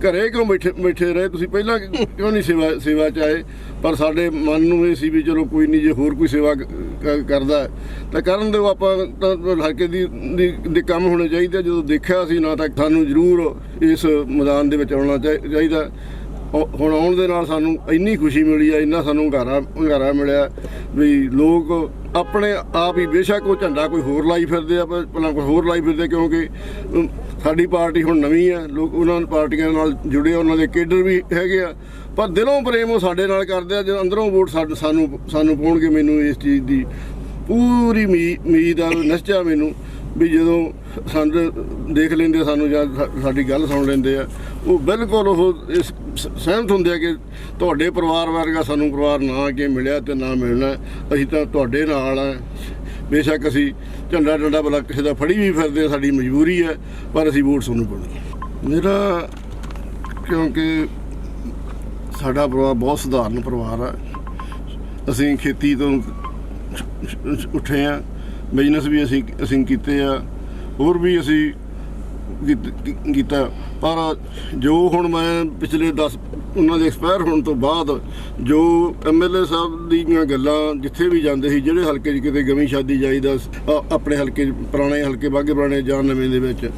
E: ਘਰੇ ਕਿਉਂ ਬੈਠੇ ਰਹੇ, ਤੁਸੀਂ ਪਹਿਲਾਂ ਕਿਉਂ ਨਹੀਂ ਸੇਵਾ 'ਚ ਆਏ। ਪਰ ਸਾਡੇ ਮਨ ਨੂੰ ਇਹ ਸੀ ਵੀ ਚਲੋ ਕੋਈ ਨਹੀਂ, ਜੇ ਹੋਰ ਕੋਈ ਸੇਵਾ ਕਰਦਾ ਤਾਂ ਕਰਨ ਦਿਓ, ਆਪਾਂ ਤਾਂ ਹਲਕੇ ਦੇ ਕੰਮ ਹੋਣੇ ਚਾਹੀਦੇ। ਜਦੋਂ ਦੇਖਿਆ ਸੀ ਨਾ ਤਾਂ ਸਾਨੂੰ ਜ਼ਰੂਰ ਇਸ ਮੈਦਾਨ ਦੇ ਵਿੱਚ ਆਉਣਾ ਚਾਹੀਦਾ। ਹੁਣ ਆਉਣ ਦੇ ਨਾਲ ਸਾਨੂੰ ਇੰਨੀ ਖੁਸ਼ੀ ਮਿਲੀ ਆ, ਇੰਨਾ ਸਾਨੂੰ ਹੁੰਗਾਰਾ ਮਿਲਿਆ ਵੀ ਲੋਕ ਆਪਣੇ ਆਪ ਹੀ, ਬੇਸ਼ੱਕ ਉਹ ਝੰਡਾ ਕੋਈ ਹੋਰ ਲਾਈ ਫਿਰਦੇ ਆ, ਪਹਿਲਾਂ ਕੋਈ ਹੋਰ ਲਾਈ ਫਿਰਦੇ, ਕਿਉਂਕਿ ਸਾਡੀ ਪਾਰਟੀ ਹੁਣ ਨਵੀਂ ਆ। ਲੋਕ ਉਹਨਾਂ ਪਾਰਟੀਆਂ ਨਾਲ ਜੁੜੇ, ਉਹਨਾਂ ਦੇ ਕੇਡਰ ਵੀ ਹੈਗੇ ਆ, ਪਰ ਦਿਲੋਂ ਪ੍ਰੇਮ ਉਹ ਸਾਡੇ ਨਾਲ ਕਰਦੇ ਆ। ਜਦੋਂ ਅੰਦਰੋਂ ਵੋਟ ਸਾਨੂੰ ਪਾਉਣਗੇ, ਮੈਨੂੰ ਇਸ ਚੀਜ਼ ਦੀ ਪੂਰੀ ਉਮੀਦ ਆ, ਨਿਸ਼ਚਾ ਮੈਨੂੰ ਵੀ ਜਦੋਂ ਸਾਨੂੰ ਦੇਖ ਲੈਂਦੇ ਸਾਨੂੰ ਜਾਂ ਸਾਡੀ ਗੱਲ ਸੁਣ ਲੈਂਦੇ ਆ, ਉਹ ਬਿਲਕੁਲ ਉਹ ਇਸ ਸਹਿਮਤ ਹੁੰਦੇ ਆ ਕਿ ਤੁਹਾਡੇ ਪਰਿਵਾਰ ਵਰਗਾ ਸਾਨੂੰ ਪਰਿਵਾਰ ਨਾ ਕਿ ਮਿਲਿਆ ਤੇ ਨਾ ਮਿਲਣਾ। ਅਸੀਂ ਤਾਂ ਤੁਹਾਡੇ ਨਾਲ ਆ। ਬੇਸ਼ੱਕ ਅਸੀਂ ਝੰਡਾ ਡੰਡਾ ਵਾਲਾ ਕਿਸੇ ਦਾ ਫੜੀ ਵੀ ਫਿਰਦੇ ਆ, ਸਾਡੀ ਮਜਬੂਰੀ ਹੈ, ਪਰ ਅਸੀਂ ਵੋਟ ਤੁਹਾਨੂੰ ਪਾਉਣੀ। ਮੇਰਾ ਕਿਉਂਕਿ ਸਾਡਾ ਪਰਿਵਾਰ ਬਹੁਤ ਸਧਾਰਨ ਪਰਿਵਾਰ ਆ। ਅਸੀਂ ਖੇਤੀ ਤੋਂ ਉੱਠੇ ਆ, ਬਿਜ਼ਨਸ ਵੀ ਅਸੀਂ ਕੀਤੇ ਆ, ਹੋਰ ਵੀ ਅਸੀਂ ਕੀਤਾ। ਪਰ ਜੋ ਹੁਣ ਮੈਂ ਪਿਛਲੇ 10 ਉਹਨਾਂ ਦੇ ਐਕਸਪਾਇਰ ਹੋਣ ਤੋਂ ਬਾਅਦ ਜੋ MLA ਸਾਹਿਬ ਦੀਆਂ ਗੱਲਾਂ ਜਿੱਥੇ ਵੀ ਜਾਂਦੇ ਸੀ, ਜਿਹੜੇ ਹਲਕੇ 'ਚ ਕਿਤੇ ਗਮੀ ਸ਼ਾਦੀ ਜਾਈਦਾ, ਆਪਣੇ ਹਲਕੇ ਪੁਰਾਣੇ ਹਲਕੇ ਬਾਘੇ ਪੁਰਾਣੇ ਜਾਂ ਨਵੇਂ ਦੇ ਵਿੱਚ,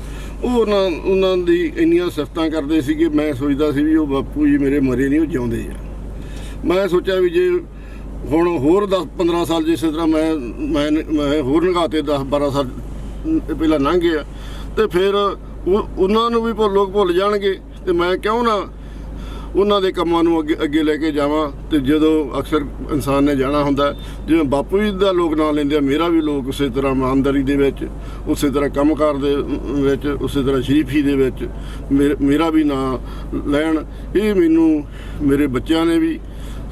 E: ਉਹ ਉਹਨਾਂ ਦੀ ਇੰਨੀਆਂ ਸਿਫਤਾਂ ਕਰਦੇ ਸੀ ਕਿ ਮੈਂ ਸੋਚਦਾ ਸੀ ਵੀ ਉਹ ਬਾਪੂ ਜੀ ਮੇਰੇ ਮਰੇ ਨਹੀਂ, ਉਹ ਜਿਉਂਦੇ ਆ। ਮੈਂ ਸੋਚਿਆ ਵੀ ਜੇ ਹੁਣ ਹੋਰ 10-15 ਸਾਲ ਜਿਸੇ ਤਰ੍ਹਾਂ ਮੈਂ ਹੋਰ ਨਿਗਾਹਤੇ 10-12 ਸਾਲ ਪਹਿਲਾਂ ਲੰਘ ਗਿਆ ਤੇ ਫਿਰ ਉਹਨਾਂ ਨੂੰ ਵੀ ਲੋਕ ਭੁੱਲ ਜਾਣਗੇ ਤੇ ਮੈਂ ਕਿਉਂ ਨਾ ਉਹਨਾਂ ਦੇ ਕੰਮਾਂ ਨੂੰ ਅੱਗੇ ਲੈ ਕੇ ਜਾਵਾਂ। ਤੇ ਜਦੋਂ ਅਕਸਰ ਇਨਸਾਨ ਨੇ ਜਾਣਾ ਹੁੰਦਾ, ਜਿਵੇਂ ਬਾਪੂ ਜੀ ਦਾ ਲੋਕ ਨਾਂ ਲੈਂਦੇ ਆ, ਮੇਰਾ ਵੀ ਲੋਕ ਉਸੇ ਤਰ੍ਹਾਂ ਇਮਾਨਦਾਰੀ ਦੇ ਵਿੱਚ, ਉਸੇ ਤਰ੍ਹਾਂ ਕੰਮਕਾਰ ਦੇ ਵਿੱਚ, ਉਸੇ ਤਰ੍ਹਾਂ ਸ਼ਰੀਫੀ ਦੇ ਵਿੱਚ ਮੇਰਾ ਵੀ ਨਾਂ ਲੈਣ। ਇਹ ਮੈਨੂੰ ਮੇਰੇ ਬੱਚਿਆਂ ਨੇ ਵੀ,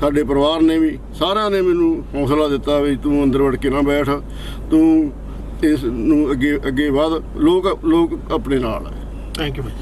E: ਸਾਡੇ ਪਰਿਵਾਰ ਨੇ ਵੀ, ਸਾਰਿਆਂ ਨੇ ਮੈਨੂੰ ਹੌਸਲਾ ਦਿੱਤਾ ਵੀ ਤੂੰ ਅੰਦਰ ਵੜ ਕੇ ਨਾ ਬੈਠ, ਤੂੰ ਇਸ ਨੂੰ ਅੱਗੇ ਵਧ, ਲੋਕ ਆਪਣੇ ਨਾਲ ਹੈ।
H: Thank you.